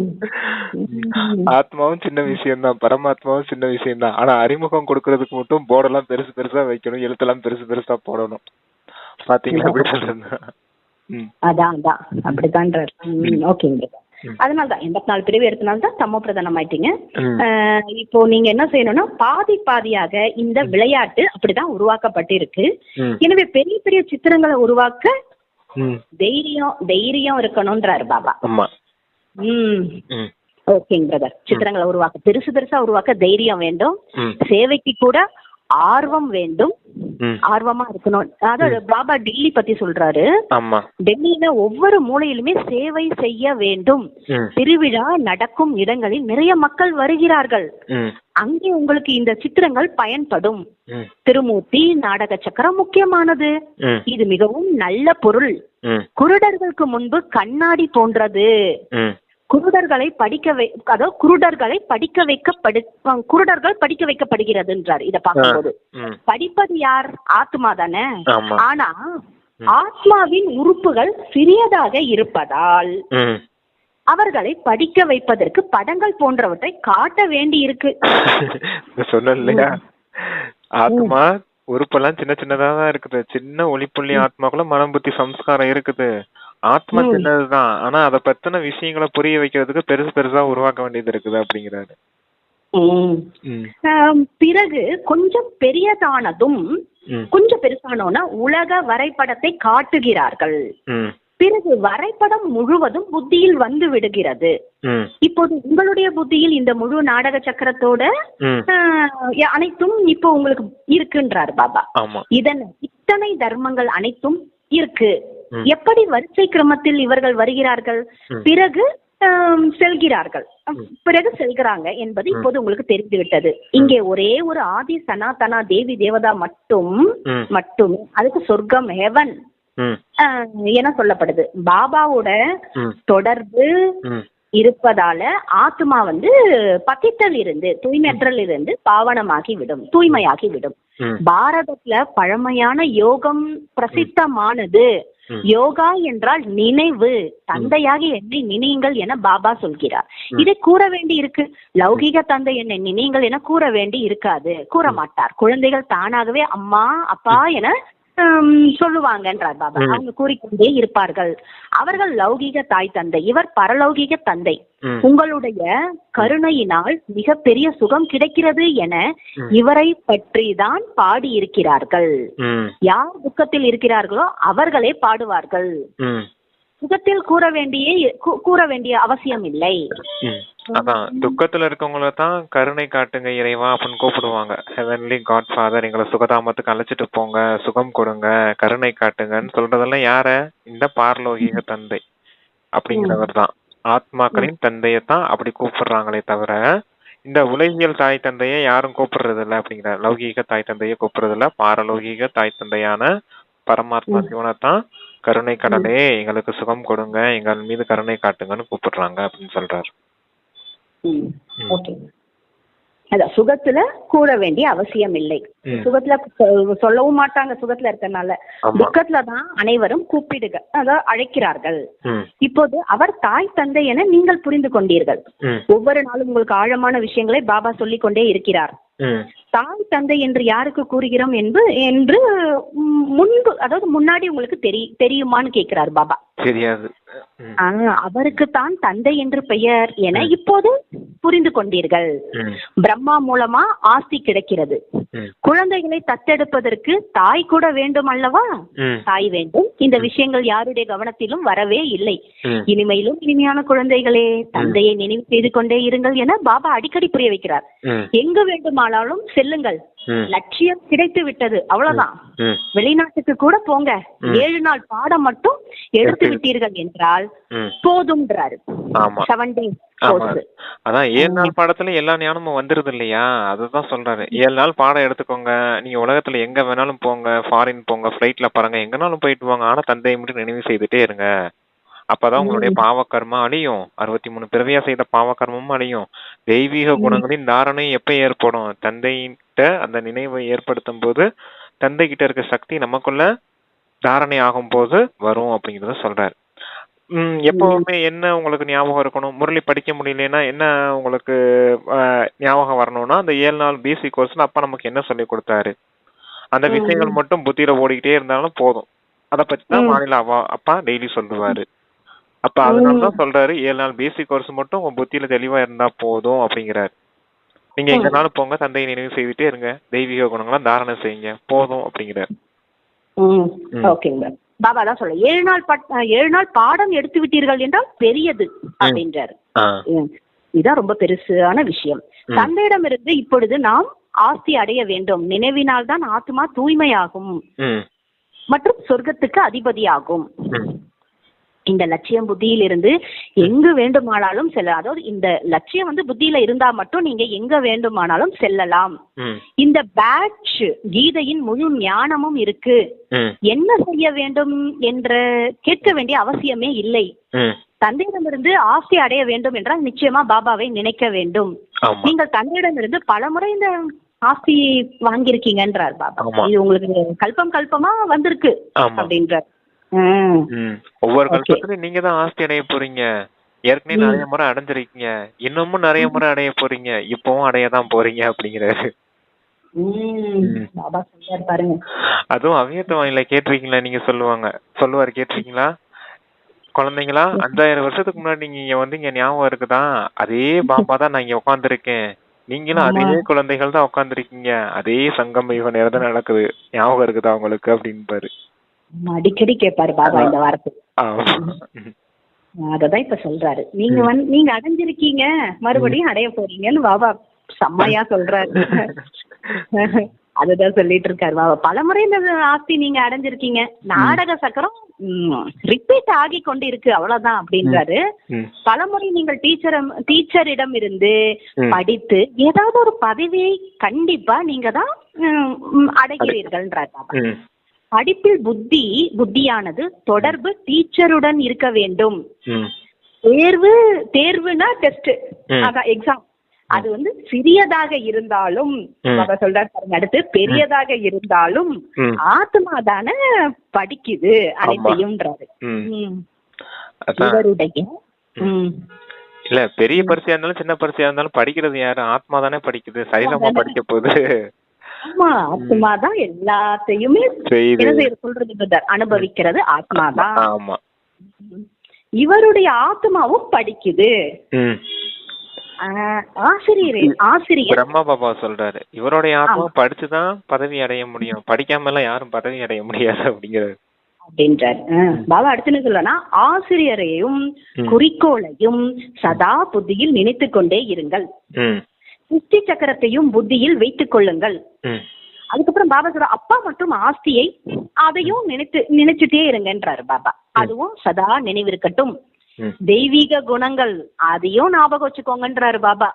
B: ஆத்மாவும் சின்ன விஷயம்தான், பரமாத்மாவும் சின்ன விஷயம்தான். ஆனா அறிமுகம் கொடுக்கறதுக்கு மட்டும் போர்டெல்லாம் பெருசு பெருசா வைக்கணும், எழுத்தெல்லாம் பெருசு பெருசா போடணும். பாத்தீங்களா எப்படி சொல்றேன்?
A: அதான் அப்படித்தான்றார். ஓகேங்க. அதனாலதான் 84 பிறவி எடுத்தனால்தான் தமோ பிரதானம் ஆயிட்டீங்க. இப்போ நீங்க என்ன செய்யணும்னா பாதி பாதியாக இந்த விளையாட்டு அப்படிதான் உருவாக்கப்பட்டிருக்கு. எனவே பெரிய பெரிய சித்திரங்களை உருவாக்க தைரியம் இருக்கணும்ன்றாரு பாபா. ஓகேங்க பிரதர். சித்திரங்களை உருவாக்க பெருசு பெருசா உருவாக்க தைரியம் வேண்டும். சேவைக்கு கூட ஆர்வம் வேண்டும். ஆர்வமா இருக்கணும். அதாவது பாபா டெல்லி பத்தி சொல்றாரு. டெல்லியில ஒவ்வொரு மூலையிலுமே சேவை செய்ய வேண்டும். திருவிழா நடக்கும் இடங்களில் நிறைய மக்கள் வருகிறார்கள். அங்கே உங்களுக்கு இந்த சித்திரங்கள் பயன்படும். திருமூர்த்தி, நாடக சக்கரம் முக்கியமானது. இது மிகவும் நல்ல பொருள். குருடர்களுக்கு முன்பு கண்ணாடி போன்றது. குருடர்களை குருடர்கள் படிக்க வைக்கப்படுகிறதுன்றார். இத பார்க்கும்போது படிப்பது யார்? ஆத்மா தானே. ஆனா ஆத்மாவின் உறுப்புகள் சிறியதாக இருப்பதால் அவர்களை படிக்க வைப்பதற்கு படங்கள் போன்றவற்றை காட்ட வேண்டி இருக்கு.
B: சொன்ன ஆத்மா உறுப்பெல்லாம் சின்ன சின்னதா தான் இருக்குது. சின்ன ஒளிப்புள்ளி ஆத்மாக்குள்ள மனம், புத்தி, சம்ஸ்காரம் இருக்குது. ஆத்மா சின்னதுதான். ஆனா அதை பத்தின விஷயங்களை புரிய வைக்கிறதுக்கு பெருசு பெருசா உருவாக்க வேண்டியது இருக்குது அப்படிங்கிறாரு.
A: பிறகு கொஞ்சம் பெரியதானதும் கொஞ்சம் பெருசானோன்னா உலக வரைபடத்தை காட்டுகிறார்கள். பிறகு வரைபடம் முழுவதும் புத்தியில் வந்து விடுகிறது. இப்போது உங்களுடைய புத்தியில் இந்த முழு நாடக சக்கரத்தோட அனைத்தும் இப்போ உங்களுக்கு இருக்குன்றார் பாபா. இத்தனை தர்மங்கள் அனைத்தும் இருக்கு. எப்படி வரிசை கிரமத்தில் இவர்கள் வருகிறார்கள், பிறகு செல்கிறாங்க என்பது இப்போது உங்களுக்கு தெரிந்து விட்டது. இங்கே ஒரே ஒரு ஆதி சனாதனா தேவி தேவதா மட்டும் அதுக்கு சொர்க்கம், ஹெவன் என சொல்லப்படுது. பாபாவோட தொடர்பு இருப்பதால ஆத்மா பத்தித்தல் இருந்து தூய்மையற்றல் இருந்து பாவனமாகி விடும், தூய்மையாகி விடும். பாரதத்துல பழமையான யோகம் பிரசித்தமானது. யோகா என்றால் நினைவு. தந்தையாக என்னை நினையுங்கள் என பாபா சொல்கிறார். இதை கூற வேண்டி இருக்கு. லௌகீக தந்தை என்னை நினையுங்கள் என கூற வேண்டி இருக்காது, கூற மாட்டார். குழந்தைகள் தானாகவே அம்மா அப்பா என சொல்லுவாங்கன்றார் பாபா. அவங்க கூறிக்கொண்டே இருப்பார்கள். அவர்கள் லௌகீக தாய் தந்தை, இவர் பரலௌகீக தந்தை. உங்களுடைய கருணையினால் மிகப்பெரிய சுகம் கிடைக்கிறது என இவரை பற்றி தான் பாடி இருக்கிறார்கள். யார் துக்கத்தில் இருக்கிறார்களோ அவர்களே பாடுவார்கள். சுகத்தில் கூற வேண்டிய அவசியம் இல்லை.
B: அதான் துக்கத்துல இருக்கவங்கள தான் கருணை காட்டுங்க இறைவா அப்படின்னு கூப்பிடுவாங்க. ஹெவன்லி காட் ஃபாதர், எங்களை சுகதாமத்துக்கு அழைச்சிட்டு போங்க, சுகம் கொடுங்க, கருணை காட்டுங்கன்னு சொல்றதெல்லாம் யார? இந்த பார்லோகிக தந்தை அப்படிங்கிறவர் தான். ஆத்மாக்களின் தந்தையத்தான் அப்படி கூப்பிடுறாங்களே தவிர இந்த உலகியல் தாய் தந்தைய யாரும் கூப்பிடுறது இல்லை அப்படிங்கிற. லௌகீக தாய் தந்தைய கூப்பிடுறது இல்ல. பாரலௌகீக தாய் தந்தையான பரமாத்மா சிவனைத்தான் கருணை கடலே எங்களுக்கு சுகம் கொடுங்க, எங்கள் மீது கருணை காட்டுங்கன்னு கூப்பிடுறாங்க அப்படின்னு சொல்றாரு.
A: அதான் சுகத்துல கூற வேண்டிய அவசியம் இல்லை. சுகத்துல சொல்லவும் மாட்டாங்க சுகத்துல இருக்கனால. துக்கத்துலதான் அனைவரும் கூப்பிடுக அதாவது அழைக்கிறார்கள். இப்போது அவர் தாய் தந்தை என நீங்கள் புரிந்து கொண்டீர்கள். ஒவ்வொரு நாளும் உங்களுக்கு ஆழமான விஷயங்களை பாபா சொல்லிக் கொண்டே இருக்கிறார். தாய் தந்தை என்று யாருக்கு கூறுகிறோம் என்று முன்பு அதாவது முன்னாடி உங்களுக்கு தெரியுமான்னு கேட்கிறார் பாபா.
B: தெரியாது.
A: அவருக்கு தான் தந்தை என்று பெயர் என இப்போது புரிந்து கொண்டீர்கள். பிரம்மா மூலமா ஆஸ்தி கிடைக்கிறது. குழந்தைகளை தத்தெடுப்பதற்கு தாய் கூட வேண்டும் அல்லவா? தாய் வேண்டும். இந்த விஷயங்கள் யாருடைய கவனத்திலும் வரவே இல்லை. இனிமையிலும் இனிமையான குழந்தைகளே தந்தையை நினைவு செய்து கொண்டே இருங்கள் என பாபா அடிக்கடி புரிய வைக்கிறார். எங்கு வேண்டுமானாலும் செல்லுங்கள், லட்சியம் கிடைத்து விட்டது, அவ்வளவுதான். வெளிநாட்டுக்கு கூட போங்க, 7 நாள் பாடம் மட்டும் எடுத்து விட்டீர்கள் என்றால் போதும்ன்றாரு. 7 days course.
B: அதான் 7 நாள் பாடத்துல எல்லா ஞானமும் வந்துருது இல்லையா? அதுதான் சொல்றாரு. 7 நாள் பாடம் எடுத்துக்கோங்க, நீங்க உலகத்துல எங்க வேணாலும் போங்க, ஃபாரின் போங்க, ஃபிளைட்ல பாருங்க, எங்கனாலும் போயிட்டு வாங்க, ஆனா தந்தையை மட்டும் நினைவு செய்துட்டே இருங்க. அப்பதான் உங்களுடைய பாவக்கர்மா அழியும். 63 பிறவியா செய்த பாவக்கர்மமும் அழியும். தெய்வீக குணங்களின் தாரணை எப்ப ஏற்படும்? தந்தைகிட்ட அந்த நினைவை ஏற்படுத்தும் போது தந்தை கிட்ட இருக்க சக்தி நமக்குள்ள தாரணை ஆகும் போது வரும் அப்படிங்கறத சொல்றாரு. எப்பவுமே என்ன உங்களுக்கு ஞாபகம் இருக்கணும்? முரளி படிக்க முடியலன்னா என்ன உங்களுக்கு ஞாபகம் வரணும்னா, அந்த 7 நாள் பிசி கோர்ஸ்ல அப்பா நமக்கு என்ன சொல்லி கொடுத்தாரு? அந்த விஷயங்கள் மட்டும் புத்தியில ஓடிக்கிட்டே இருந்தாலும் போதும். அத பத்தி தான் மாநில அப்பா டெய்லி சொல்லுவாரு. அப்ப அதனாலதான் சொல்றாரு 7 நாள் பிசி கோர்ஸ் மட்டும் உங்க புத்தியில தெளிவா இருந்தா போதும் அப்படிங்கிறாரு. நீங்க எங்கனாலும் போங்க, தந்தையை நினைவு செய்துட்டே இருங்க, தெய்வீக குணங்களாம் தாரணை செய்யுங்க, போதும் அப்படிங்கிறாரு.
A: ஓகேங்க. பாபா தான் சொல்ல 7 நாள் பாடம் எடுத்து விட்டீர்கள் என்றால் பெரியது அப்படின்றாரு. இதுதான் ரொம்ப பெருசான விஷயம். தந்தையிடமிருந்து இப்பொழுது நாம் ஆஸ்தி அடைய வேண்டும். நினைவினால் தான் ஆத்மா தூய்மையாகும் மற்றும் சொர்க்கத்துக்கு அதிபதியாகும். இந்த லட்சியம் புத்தியில் இருந்து எங்கு வேண்டுமானாலும் செல்ல, அதாவது இந்த லட்சியம் புத்தியில இருந்தா மட்டும் நீங்க எங்க வேண்டுமானாலும் செல்லலாம். இந்த பேட்ச் கீதையின் முழு ஞானமும் இருக்கு. என்ன செய்ய வேண்டும் என்ற கேட்க வேண்டிய அவசியமே இல்லை. தந்தையிடமிருந்து ஆஸ்தி அடைய வேண்டும் என்றால் நிச்சயமா பாபாவை நினைக்க வேண்டும். நீங்கள் தந்தையிடமிருந்து பலமுறை இந்த ஆஸ்தி வாங்கியிருக்கீங்கன்றார் பாபா. இது உங்களுக்கு கல்பமா வந்திருக்கு அப்படின்றார்.
B: ஒவ்வொரு கல்பத்திலும் நீங்க தான் ஆஸ்தி அடைய போறீங்க. ஏற்கனவே நிறைய முறை அடைஞ்சிருக்கீங்க, இன்னமும் நிறைய முறை அடைய போறீங்க, இப்பவும் அடையதான் போறீங்க அப்படிங்கிறாரு. அதுவும் அவ்வியத்த வாயில கேட்டிருக்கீங்களா? நீங்க சொல்லுவாரு கேட்டிருக்கீங்களா? குழந்தைங்களா, 5000 வருஷத்துக்கு முன்னாடி நீங்க இங்க இங்க ஞாபகம் இருக்குதா? அதே பாபா தான் நான் இங்க உட்காந்துருக்கேன், நீங்களும் அதே குழந்தைகள் தான் உட்காந்துருக்கீங்க, அதே சங்கம் யுக நேரம் தான் நடக்குது, ஞாபகம் இருக்குதா உங்களுக்கு அப்படின்பாரு.
A: அடிக்கடி கேட்பாரு பாபா இந்த வார்த்தை. அததான் இப்ப சொல்றாரு. நீங்க அடைஞ்சிருக்கீங்க, மறுபடியும் அடைய போறீங்கன்னு பாபா செம்மையா சொல்றாரு. அதுதான் சொல்லிட்டு இருக்காரு பாபா. பலமுறை இந்த ஆஸ்தி நீங்க அடைஞ்சிருக்கீங்க, நாடக சக்கரம் ரிப்பீட் ஆகி கொண்டு இருக்கு, அவ்வளவுதான் அப்படின்றாரு. பலமுறை நீங்கள் டீச்சரிடம் இருந்து படித்து ஏதாவது ஒரு பதவியை கண்டிப்பா நீங்க தான் அடைகிறீர்கள்ன்றார் பாபா. படிப்பில் புத்தியானது தொடர்பு டீச்சருடன் இருக்க வேண்டும். தேர்வுனா டெஸ்ட், அதான் எக்ஸாம். அது சிறியதாக இருந்தாலும் சொல்றாரு பாருங்க, அடுத்து பெரியதாக இருந்தாலும் ஆத்மா தானே படிக்குது அனைத்தையும்ன்றாரு.
B: இல்ல பெரிய பரிசையா இருந்தாலும் சின்ன பரிசையா இருந்தாலும் படிக்கிறது யாரு? ஆத்மா தானே படிக்குது, சரீரமா படிக்க போகுது.
A: ஆமா, ஆத்மா தான் எல்லாத்தையுமே சொல்றது, அனுபவிக்கிறது ஆத்மா தான். இவருடைய ஆத்மாவும் படிக்குது. ஆசிரியர்
B: பிரம்மா பாபா சொல்றாரு, இவருடைய ஆத்மா படிச்சுதான் பதவி அடைய முடியும், படிக்காம எல்லாம் யாரும் பதவி அடைய முடியாது அப்படிங்கிறாரு.
A: அப்படின்றார் பாபா. அடுத்து சொல்லனா, ஆசிரியரையும் குறிக்கோளையும் சதா புத்தியில் நினைத்து கொண்டே இருங்கள். புத்தி சக்கரத்தையும் புத்தியில் வைத்துக் கொள்ளுங்கள். அதுக்கப்புறம் பாபா சொல்ற, அப்பா மற்றும் ஆஸ்தியை அதையும் நினைச்சுட்டே இருங்கன்றாரு பாபா. அதுவும் சதா நினைவிருக்கட்டும். தெய்வீக குணங்கள் அதையும் ஞாபகம் வச்சுக்கோங்கன்றாரு பாபா.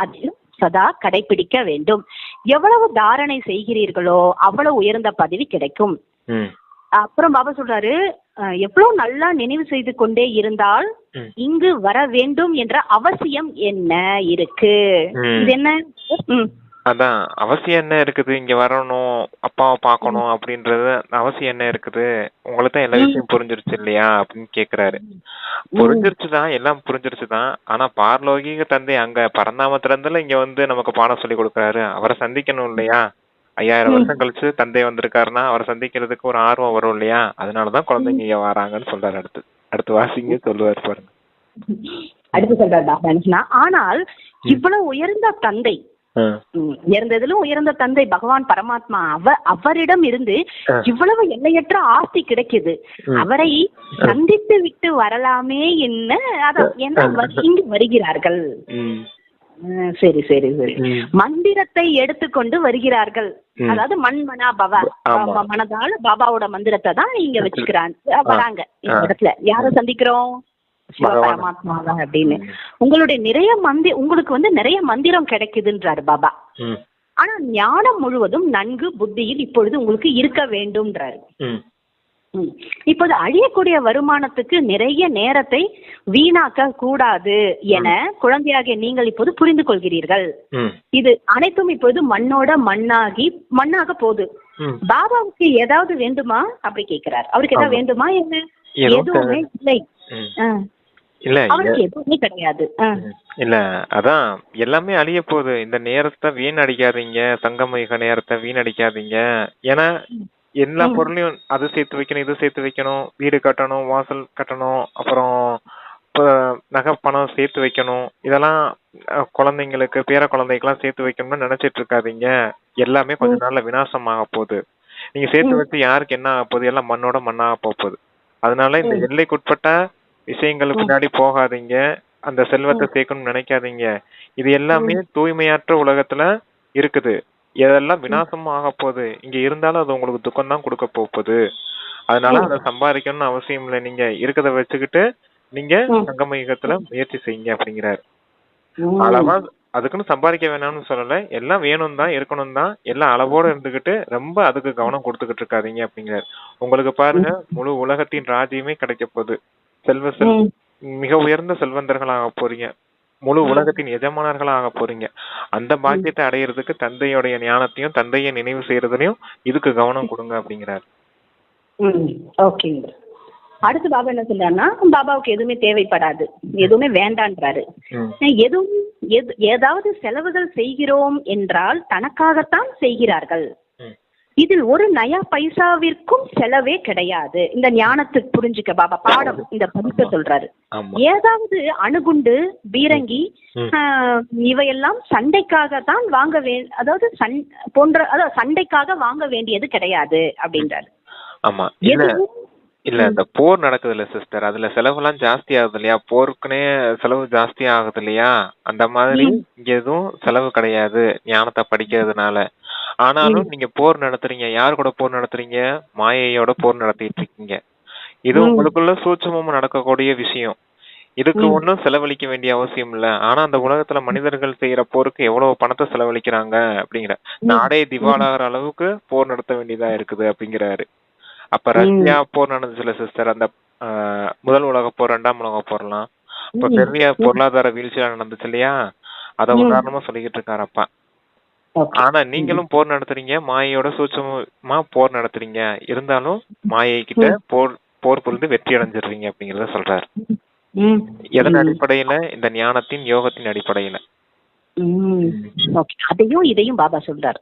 A: அதையும் சதா கடைபிடிக்க வேண்டும். எவ்வளவு தாரணை செய்கிறீர்களோ அவ்வளவு உயர்ந்த பதவி கிடைக்கும். அப்புறம் பாபா சொல்றாரு, எவ்வளவு நல்லா நினைவு செய்து கொண்டே இருந்தால் இங்கு வர வேண்டும் என்ற அவசியம் என்ன இருக்கு? இது என்ன?
B: அதான் அவசியம் என்ன இருக்குது, இங்க வரணும், அப்பாவை பார்க்கணும் அப்படின்றது அவசியம் என்ன இருக்குது? உங்களுக்கு தான் எல்லா விஷயம் புரிஞ்சிருச்சு இல்லையா அப்படின்னு கேக்குறாரு. புரிஞ்சிருச்சுதான், எல்லாம் புரிஞ்சிருச்சுதான். ஆனா பார்லோகிக தந்தை அங்க பரந்தாமத்துல இருந்தாலும் இங்க நமக்கு பாடம் சொல்லி கொடுக்குறாரு. அவரை சந்திக்கணும் இல்லையா? 5000 வருஷம் கழிச்சு தந்தை வந்திருக்காருன்னா அவரை சந்திக்கிறதுக்கு ஒரு ஆர்வம் வரும் இல்லையா? அதனாலதான் குழந்தைங்க இங்க வராங்கன்னு சொல்றாரு. அடுத்து வாசிங்க சொல்லுவாரு பாருங்க.
A: அடுத்து சொல்றாரு, ஆனால் இவ்வளவு உயர்ந்த தந்தை, உயர்ந்ததிலும் உயர்ந்த தந்தை பகவான் பரமாத்மா, அவரிடம் இருந்து இவ்வளவு எல்லையற்ற ஆஸ்தி கிடைக்குது. அவரை சந்தித்து விட்டு வரலாமே என்ன இங்கு வருகிறார்கள். சரி சரி சரி. மந்திரத்தை எடுத்துக்கொண்டு வருகிறார்கள். அதாவது மண்மனா பவா, மனதால பாபாவோட மந்திரத்தை தான் இங்க வச்சுக்கிறாங்க, வராங்க இந்த இடத்துல. யார சந்திக்கிறோம்? சிவபரமாத்மா தான் அப்படின்னு. உங்களுடைய உங்களுக்கு நிறைய மந்திரம் கிடைக்குதுன்றாரு பாபா. ஆனா ஞானம் முழுவதும் நன்கு புத்தியில் இப்பொழுது உங்களுக்கு இருக்க வேண்டும்ன்றாரு. இப்போது அழியக்கூடிய வருமானத்துக்கு நிறைய நேரத்தை வீணாக்க கூடாது என குழந்தையாகிய நீங்கள் இப்போது புரிந்து கொள்கிறீர்கள். இது அனைத்தும் இப்போது மண்ணாக போகுது. பாபாவுக்கு ஏதாவது வேண்டுமா அப்படி கேட்கிறார். அவருக்கு ஏதாவது வேண்டுமா? என்ன? எதுவுமே இல்லை.
B: இல்ல
A: அவருக்கு எதுவுமே கிடையாது.
B: இல்ல அதான் எல்லாமே அழிய போகுது. இந்த நேரத்தை வீணடிக்காதீங்க, சங்கமிக நேரத்தை வீணடிக்காதீங்க. ஏன்னா எல்லா பொருளையும் அது சேர்த்து வைக்கணும், இது சேர்த்து வைக்கணும், வீடு கட்டணும், வாசல் கட்டணும், அப்புறம் நகை பணம் சேர்த்து வைக்கணும். இதெல்லாம் குழந்தைங்களுக்கு பேர குழந்தைக்கெல்லாம் சேர்த்து வைக்கணும்னு நினைச்சிட்டு இருக்காதீங்க. எல்லாமே கொஞ்ச நாள்ல விநாசம் ஆக போகுது. நீங்க சேர்த்து வச்சு யாருக்கு என்ன ஆக போகுது? எல்லாம் மண்ணோட மண்ணாக போகுது. அதனால இந்த எல்லைக்குட்பட்ட விஷயங்களுக்கு பின்னாடி போகாதீங்க. அந்த செல்வத்தை சேர்க்கணும்னு நினைக்காதீங்க. இது எல்லாமே தூய்மையற்ற உலகத்துல இருக்குது. இதெல்லாம் விநாசமும் ஆக போகுது. இங்க இருந்தாலும் அது உங்களுக்கு துக்கம் தான் கொடுக்க போகுது. அதனால அதை சம்பாதிக்கணும்னு அவசியம் இல்லை. நீங்க இருக்கிறத வச்சுக்கிட்டு நீங்க சங்கமயுகத்துல முயற்சி செய்யுங்க அப்படிங்கிறாரு. அளவா அதுக்குன்னு சம்பாதிக்க வேணாம்னு சொல்லல. எல்லாம் வேணும் தான், இருக்கணும் தான். எல்லாம் அளவோட இருந்துகிட்டு ரொம்ப அதுக்கு கவனம் கொடுத்துக்கிட்டு இருக்காதீங்க அப்படிங்கிறாரு. உங்களுக்கு பாருங்க, முழு உலகத்தின் ராஜ்யமே கிடைக்க போகுது. மிக உயர்ந்த செல்வந்தர்களாக போறீங்க. முழு உலகத்தின் எஜமானர்களாக போறீங்க. அந்த பாக்கியத்தை அடையிறதுக்கு தந்தையோடைய ஞானத்தையும் தந்தையை நினைவு செய்யறதுலயும் இதுக்கு கவனம் கொடுங்க அப்படிங்கிறாரு.
A: ஓகேங்க. அடுத்து பாபா என்ன சொல்றாருன்னா, பாபாவுக்கு எதுவுமே தேவைப்படாது, எதுவுமே வேண்டான்றாரு. எதுவும் ஏதாவது செலவுகள் செய்கிறோம் என்றால் தனக்காகத்தான் செய்கிறார்கள். இதில் ஒரு நயா பைசாவிற்கும் செலவே கிடையாது. இந்த ஞானத்துக்கு புரிஞ்சுக்க பாபா பாடம் இந்த பதிப்பை சொல்றாரு. ஏதாவது அணுகுண்டு, பீரங்கி இவையெல்லாம் சண்டைக்காக தான் வாங்க அதாவது சண்டைக்காக வாங்க வேண்டியது கிடையாது அப்படின்றாரு.
B: ஆமா, இல்ல இந்த போர் நடக்குது இல்ல சிஸ்டர், அதுல செலவு எல்லாம் ஜாஸ்தி ஆகுது இல்லையா? போருக்குன்னே செலவு ஜாஸ்தி ஆகுது இல்லையா? அந்த மாதிரி இங்க எதுவும் செலவு கிடையாது ஞானத்தை படிக்கிறதுனால. ஆனாலும் நீங்க போர் நடத்துறீங்க. யார் கூட போர் நடத்துறீங்க? மாயையோட போர் நடத்திட்டு இருக்கீங்க. இது உங்களுக்குள்ள சூட்சமமா நடக்கக்கூடிய விஷயம். இதுக்கு ஒன்றும் செலவழிக்க வேண்டிய அவசியம் இல்ல. ஆனா அந்த உலகத்துல மனிதர்கள் செய்யற போருக்கு எவ்வளவு பணத்தை செலவழிக்கிறாங்க அப்படிங்கிற, நாடே திவாலாகிற அளவுக்கு போர் நடத்த வேண்டியதா இருக்குது அப்படிங்கிறாரு. அப்ப ரஷ்யா போர் நடந்துச்சுல சிஸ்டர், அந்த முதல் உலக போர், 2ஆம் உலக போர்லாம் அப்ப பெரிய பொருளாதார வீழ்ச்சியா நடந்துச்சு இல்லையா? அத உதாரணமா சொல்லிக்கிட்டு இருக்காரு அப்பா. ஆனா நீங்களும் போர் நடத்துறீங்க, மாயையோட சூட்சமா போர் நடத்துறீங்க. இருந்தாலும் மாயை கிட்ட போர் புரிந்து வெற்றி அடைஞ்சிடுறீங்க அப்படிங்கறத சொல்றாரு. எதன் அடிப்படையில? இந்த ஞானத்தின் யோகத்தின் அடிப்படையில.
A: அதையும் இதையும் பாபா சொல்றாரு.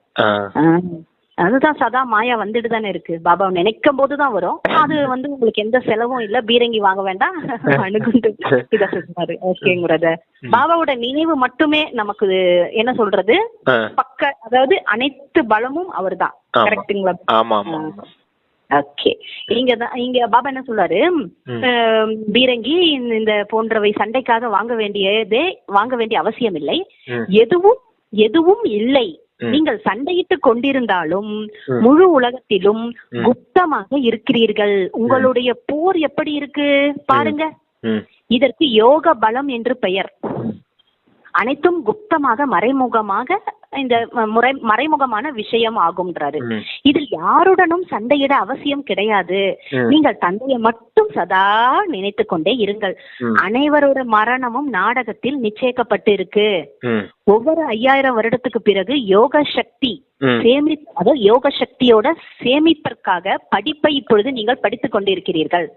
A: அதுதான் சதா மாயா வந்துட்டு தானே இருக்கு. பாபா நினைக்கும் போதுதான் வரும். அது உங்களுக்கு எந்த செலவும் இல்ல, பீரங்கி வாங்க வேண்டாம், அணுகுண்டு இத சொல்றாரு. ஓகேங்கிறத பாபாவோட நினைவு மட்டுமே நமக்கு என்ன சொல்றது, அதாவது அனைத்து பலமும் அவர் தான். கரெக்டுங்களா? ஓகே. இங்க பாபா என்ன சொல்றாரு, பீரங்கி இந்த போன்றவை சண்டைக்காக வாங்க வேண்டிய அவசியம் இல்லை. எதுவும் இல்லை. நீங்கள் சண்டையிட்டு கொண்டிருந்தாலும் முழு உலகத்திலும் குப்தமாக இருக்கிறீர்கள். உங்களுடைய போர் எப்படி இருக்கு பாருங்க. இதற்கு யோக பலம் என்று பெயர். அனைத்தும் குப்தமாக மறைமுகமாக இந்த மறைமுகமான விஷயம் ஆகும்ன்றாரு. இதில் யாருடனும் சண்டையிட அவசியம் கிடையாது. நீங்கள் தந்தையை மட்டும் சதா நினைத்து கொண்டே இருங்கள். அனைவரோட மரணமும் நாடகத்தில் நிச்சயிக்கப்பட்டு இருக்கு. ஒவ்வொரு 5000 வருடத்துக்கு பிறகு யோக சக்தி யோக சக்தியோட சேமிப்பிற்காக படிப்பை இப்பொழுது நீங்கள் படித்துக் கொண்டிருக்கிறீர்கள்.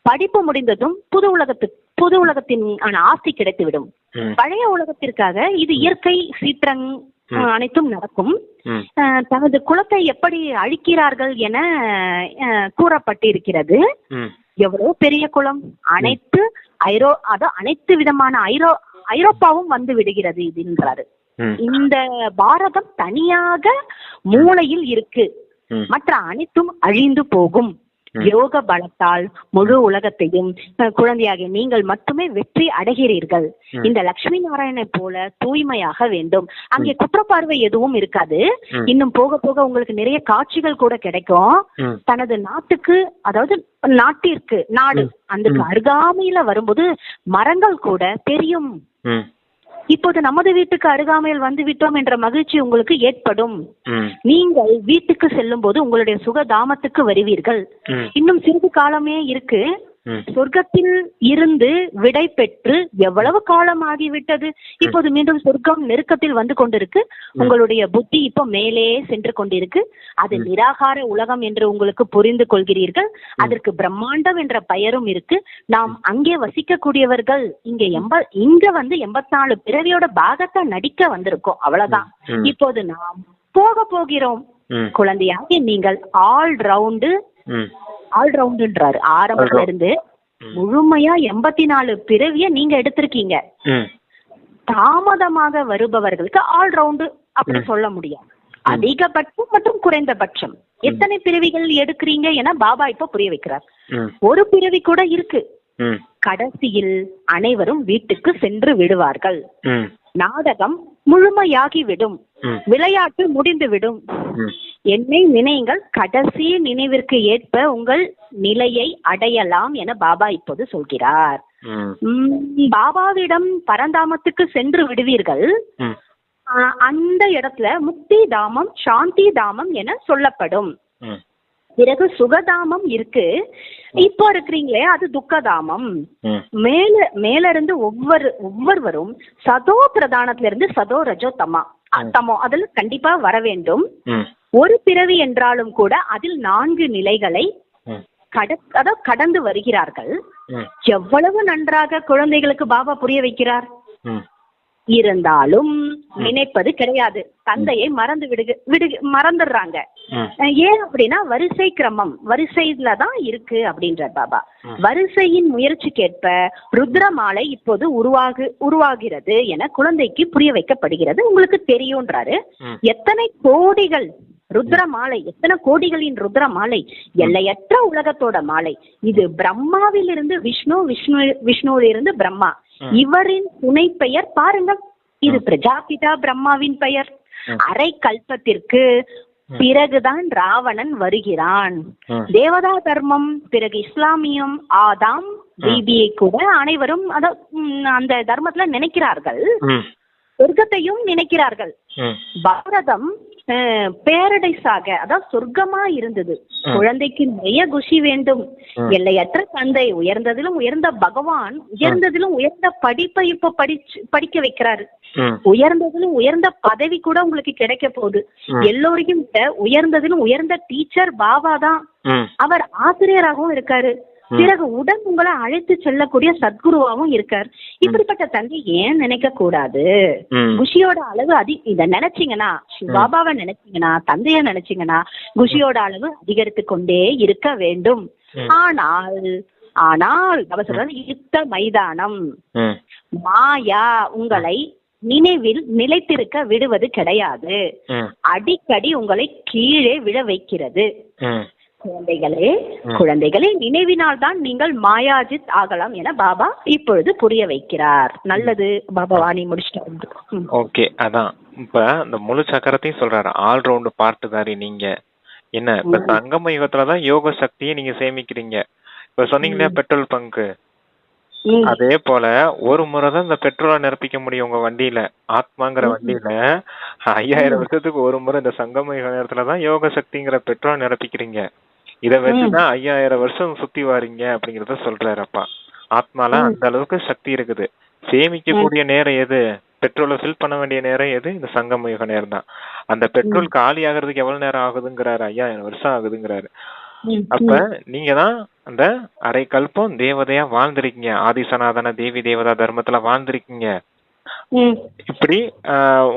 A: படிப்பு முடிந்ததும் புது உலகத்தின் ஆஸ்தி கிடைத்துவிடும். பழைய உலகத்திற்காக இது இயற்கை சீற்றங் அனைத்தும் நடக்கும். தனது குலத்தை எப்படி அழிக்கிறார்கள் என கூறப்பட்டிருக்கிறது. எவ்வளவு பெரிய குலம்! அனைத்து விதமான ஐரோப்பாவும் வந்து விடுகிறது இதுன்றாரு. இந்த பாரதம் தனியாக மூலையில் இருக்கு. மற்ற அனைத்தும் அழிந்து போகும். யோக பலத்தால் முழு உலகத்தையும் குழந்தையாக நீங்கள் மட்டுமே வெற்றி அடைகிறீர்கள். இந்த லட்சுமி நாராயணனை போல தூய்மையாக வேண்டும். அங்கே குற்றப்பார்வை எதுவும் இருக்காது. இன்னும் போக போக உங்களுக்கு நிறைய காட்சிகள் கூட கிடைக்கும். தனது நாட்டுக்கு, அதாவது நாடு அந்த அருகாமையில வரும்போது மரங்கள் கூட தெரியும். இப்போது நமது வீட்டுக்கு அருகாமையில் வந்து விட்டோம் என்ற மகிழ்ச்சி உங்களுக்கு ஏற்படும். நீங்கள் வீட்டுக்கு செல்லும் போது உங்களுடைய சுகதாமத்துக்கு வருவீர்கள். இன்னும் சிறிது காலமே இருக்கு. சொர்க்கத்தில் இருந்து விடை பெற்று எவ்வளவு காலம் ஆகிவிட்டது. இப்போது மீண்டும் சொர்க்கம் நெருக்கத்தில் வந்து கொண்டிருக்கு. உங்களுடைய புத்தி இப்போ மேலே சென்று கொண்டிருக்கு. அது நிராகார உலகம் என்று உங்களுக்கு புரிந்து கொள்கிறீர்கள். அதற்கு பிரம்மாண்டம் என்ற பெயரும் இருக்கு. நாம் அங்கே வசிக்கக்கூடியவர்கள் இங்க வந்து 84 பிறவியோட பாகத்தை நடிக்க வந்திருக்கோம். அவ்வளவுதான். இப்போது நாம் போக போகிறோம். குழந்தையாக நீங்கள் ஆல்ரவுண்டுன்றாரு. ஆரம்பத்துல இருந்து முழுமையா 84 பிறவிய நீங்க எடுத்திருக்கீங்க. தாமதமாக வருபவர்களுக்கு ஆல்ரவுண்டு அப்படி சொல்ல முடியாது. அதிகபட்சம் மற்றும் குறைந்தபட்சம் எத்தனை பிறவிகள் எடுக்கிறீங்க என பாபா இப்ப புரிய வைக்கிறார். ஒரு பிறவி கூட இருக்கு. கடைசியில் அனைவரும் வீட்டுக்கு சென்று விடுவார்கள். நாடகம் முழுமையாகிவிடும். விளையாட்டு முடிந்துவிடும். என்னை நினைங்கள். கடைசி நினைவிற்கு ஏற்ப உங்கள் நிலையை அடையலாம் என பாபா இப்போது சொல்கிறார். பாபாவிடம் பரந்தாமத்துக்கு சென்று விடுவீர்கள். அந்த இடத்துல முக்தி தாமம், சாந்தி தாமம் என சொல்லப்படும். பிறகு சுகதாமம் இருக்கு. இப்போ இருக்கிறீங்களே அது துக்கதாமம். மேல இருந்து ஒவ்வொருவரும் சதோ பிரதானத்துல இருந்து சதோ ரஜோ தமோ அதுல கண்டிப்பா வர வேண்டும். ஒரு பிறவி என்றாலும் கூட அதில் 4 நிலைகளை கடந்து வருகிறார்கள். எவ்வளவு நன்றாக குழந்தைகளுக்கு பாபா புரிய வைக்கிறார். இருந்தாலும் நினைப்பது கிடையாது. தந்தையை மறந்துடுறாங்க. ஏன் அப்படின்னா வரிசை கிரமம் வரிசையில தான் இருக்கு அப்படின்ற பாபா. வரிசையின் முயற்சிக்கேற்ப ருத்ரமாலை இப்போது உருவாகிறது என குழந்தைக்கு புரிய வைக்கப்படுகிறது. உங்களுக்கு தெரியும்ன்றாரு. எத்தனை கோடிகள் ருத்ரமாலை, எத்தனை கோடிகளின் ருத்ரமாலை, எல்லையற்ற உலகத்தோட மாலை. இது பிரம்மாவிலிருந்து விஷ்ணுவிலிருந்து பிரம்மா. இவரின் துணை பெயர் பாருங்கள். இது பிரஜாபிதா பிரம்மாவின் பெயர். அரை கல்பத்திற்கு பிறகுதான் ராவணன் வருகிறான். தேவதா தர்மம், பிறகு இஸ்லாமியம், ஆதாம் பிபியை கூட அனைவரும் அந்த தர்மத்துல நினைக்கிறார்கள். சொர்க்கத்தையும் நினைக்கிறார்கள். பாரதம் பேரடைஸாக அதாவது சொர்க்கமா இருந்தது. குழந்தைக்கு நிறைய குஷி வேண்டும். எல்லையற்ற தந்தை, உயர்ந்ததிலும் உயர்ந்த பகவான், உயர்ந்ததிலும் உயர்ந்த படிப்பை இப்ப படிக்க வைக்கிறாரு. உயர்ந்ததிலும் உயர்ந்த பதவி கூட உங்களுக்கு கிடைக்க போகுது. எல்லோரையும் உயர்ந்ததிலும் உயர்ந்த டீச்சர் பாபா தான். அவர் ஆசிரியராகவும் இருக்காரு. பிறகு உடன் உங்களை அழைத்து செல்லக்கூடிய சத்குருவாவும் இருக்கார். இப்படிப்பட்ட தந்தை ஏன் நினைக்க கூடாது? குஷியோட அளவு இத நினைச்சீங்கன்னா, பாபாவை நினைச்சீங்கன்னா, தந்தைய நினைச்சீங்கன்னா குஷியோட அளவு அதிகரித்து கொண்டே இருக்க வேண்டும். ஆனால் அவர் சொல்றது யுத்த மைதானம், மாயா உங்களை நினைவில் நிலைத்திருக்க விடுவது கிடையாது. அடிக்கடி உங்களை கீழே விழ வைக்கிறது. குழந்தைகளே நினைவினால் தான் நீங்கள் மாயாஜித் ஆகலாம் என பாபா இப்பொழுது புரிய வைக்கிறார். நல்லது பாபா, வாணி முடிச்சிட்டு.
B: ஓகே, அதான் இப்ப இந்த முழு சக்கரத்தையும் சொல்றாரு. ஆல்ரவுண்ட் பார்ட்டுதாரி நீங்க. என்ன இப்ப சங்கம யுகத்துலதான் யோக சக்தியை நீங்க சேமிக்கிறீங்க. இப்ப சொன்னீங்களா பெட்ரோல் பங்கு, அதே போல ஒரு முறைதான் இந்த பெட்ரோலை நிரப்பிக்க முடியும் உங்க வண்டியில. ஆத்மாங்கிற வண்டியில 5000 வருஷத்துக்கு ஒரு முறை இந்த சங்கம யுக நேரத்துலதான் யோக சக்திங்கிற பெட்ரோல் நிரப்பிக்கிறீங்க. இத வச்சுதான் 5000 வருஷம் சுத்தி வாரீங்க அப்படிங்கறத சொல்றாரு அப்பா. ஆத்மால அந்த அளவுக்கு சக்தி இருக்குது. சேமிக்கக்கூடிய நேரம் எது? பெட்ரோலை ஃபில் பண்ண வேண்டிய நேரம் எது? இந்த சங்கம யுக நேரம் தான். அந்த பெட்ரோல் காலி ஆகிறதுக்கு எவ்வளவு நேரம் ஆகுதுங்கிறாரு? 5000 வருஷம் ஆகுதுங்கிறாரு. அப்ப நீங்க தான் அந்த அரை கல்பம் தேவதையா வாழ்ந்திருக்கீங்க. ஆதிசனாதன தேவி தேவதா தர்மத்துல வாழ்ந்திருக்கீங்க. இப்படி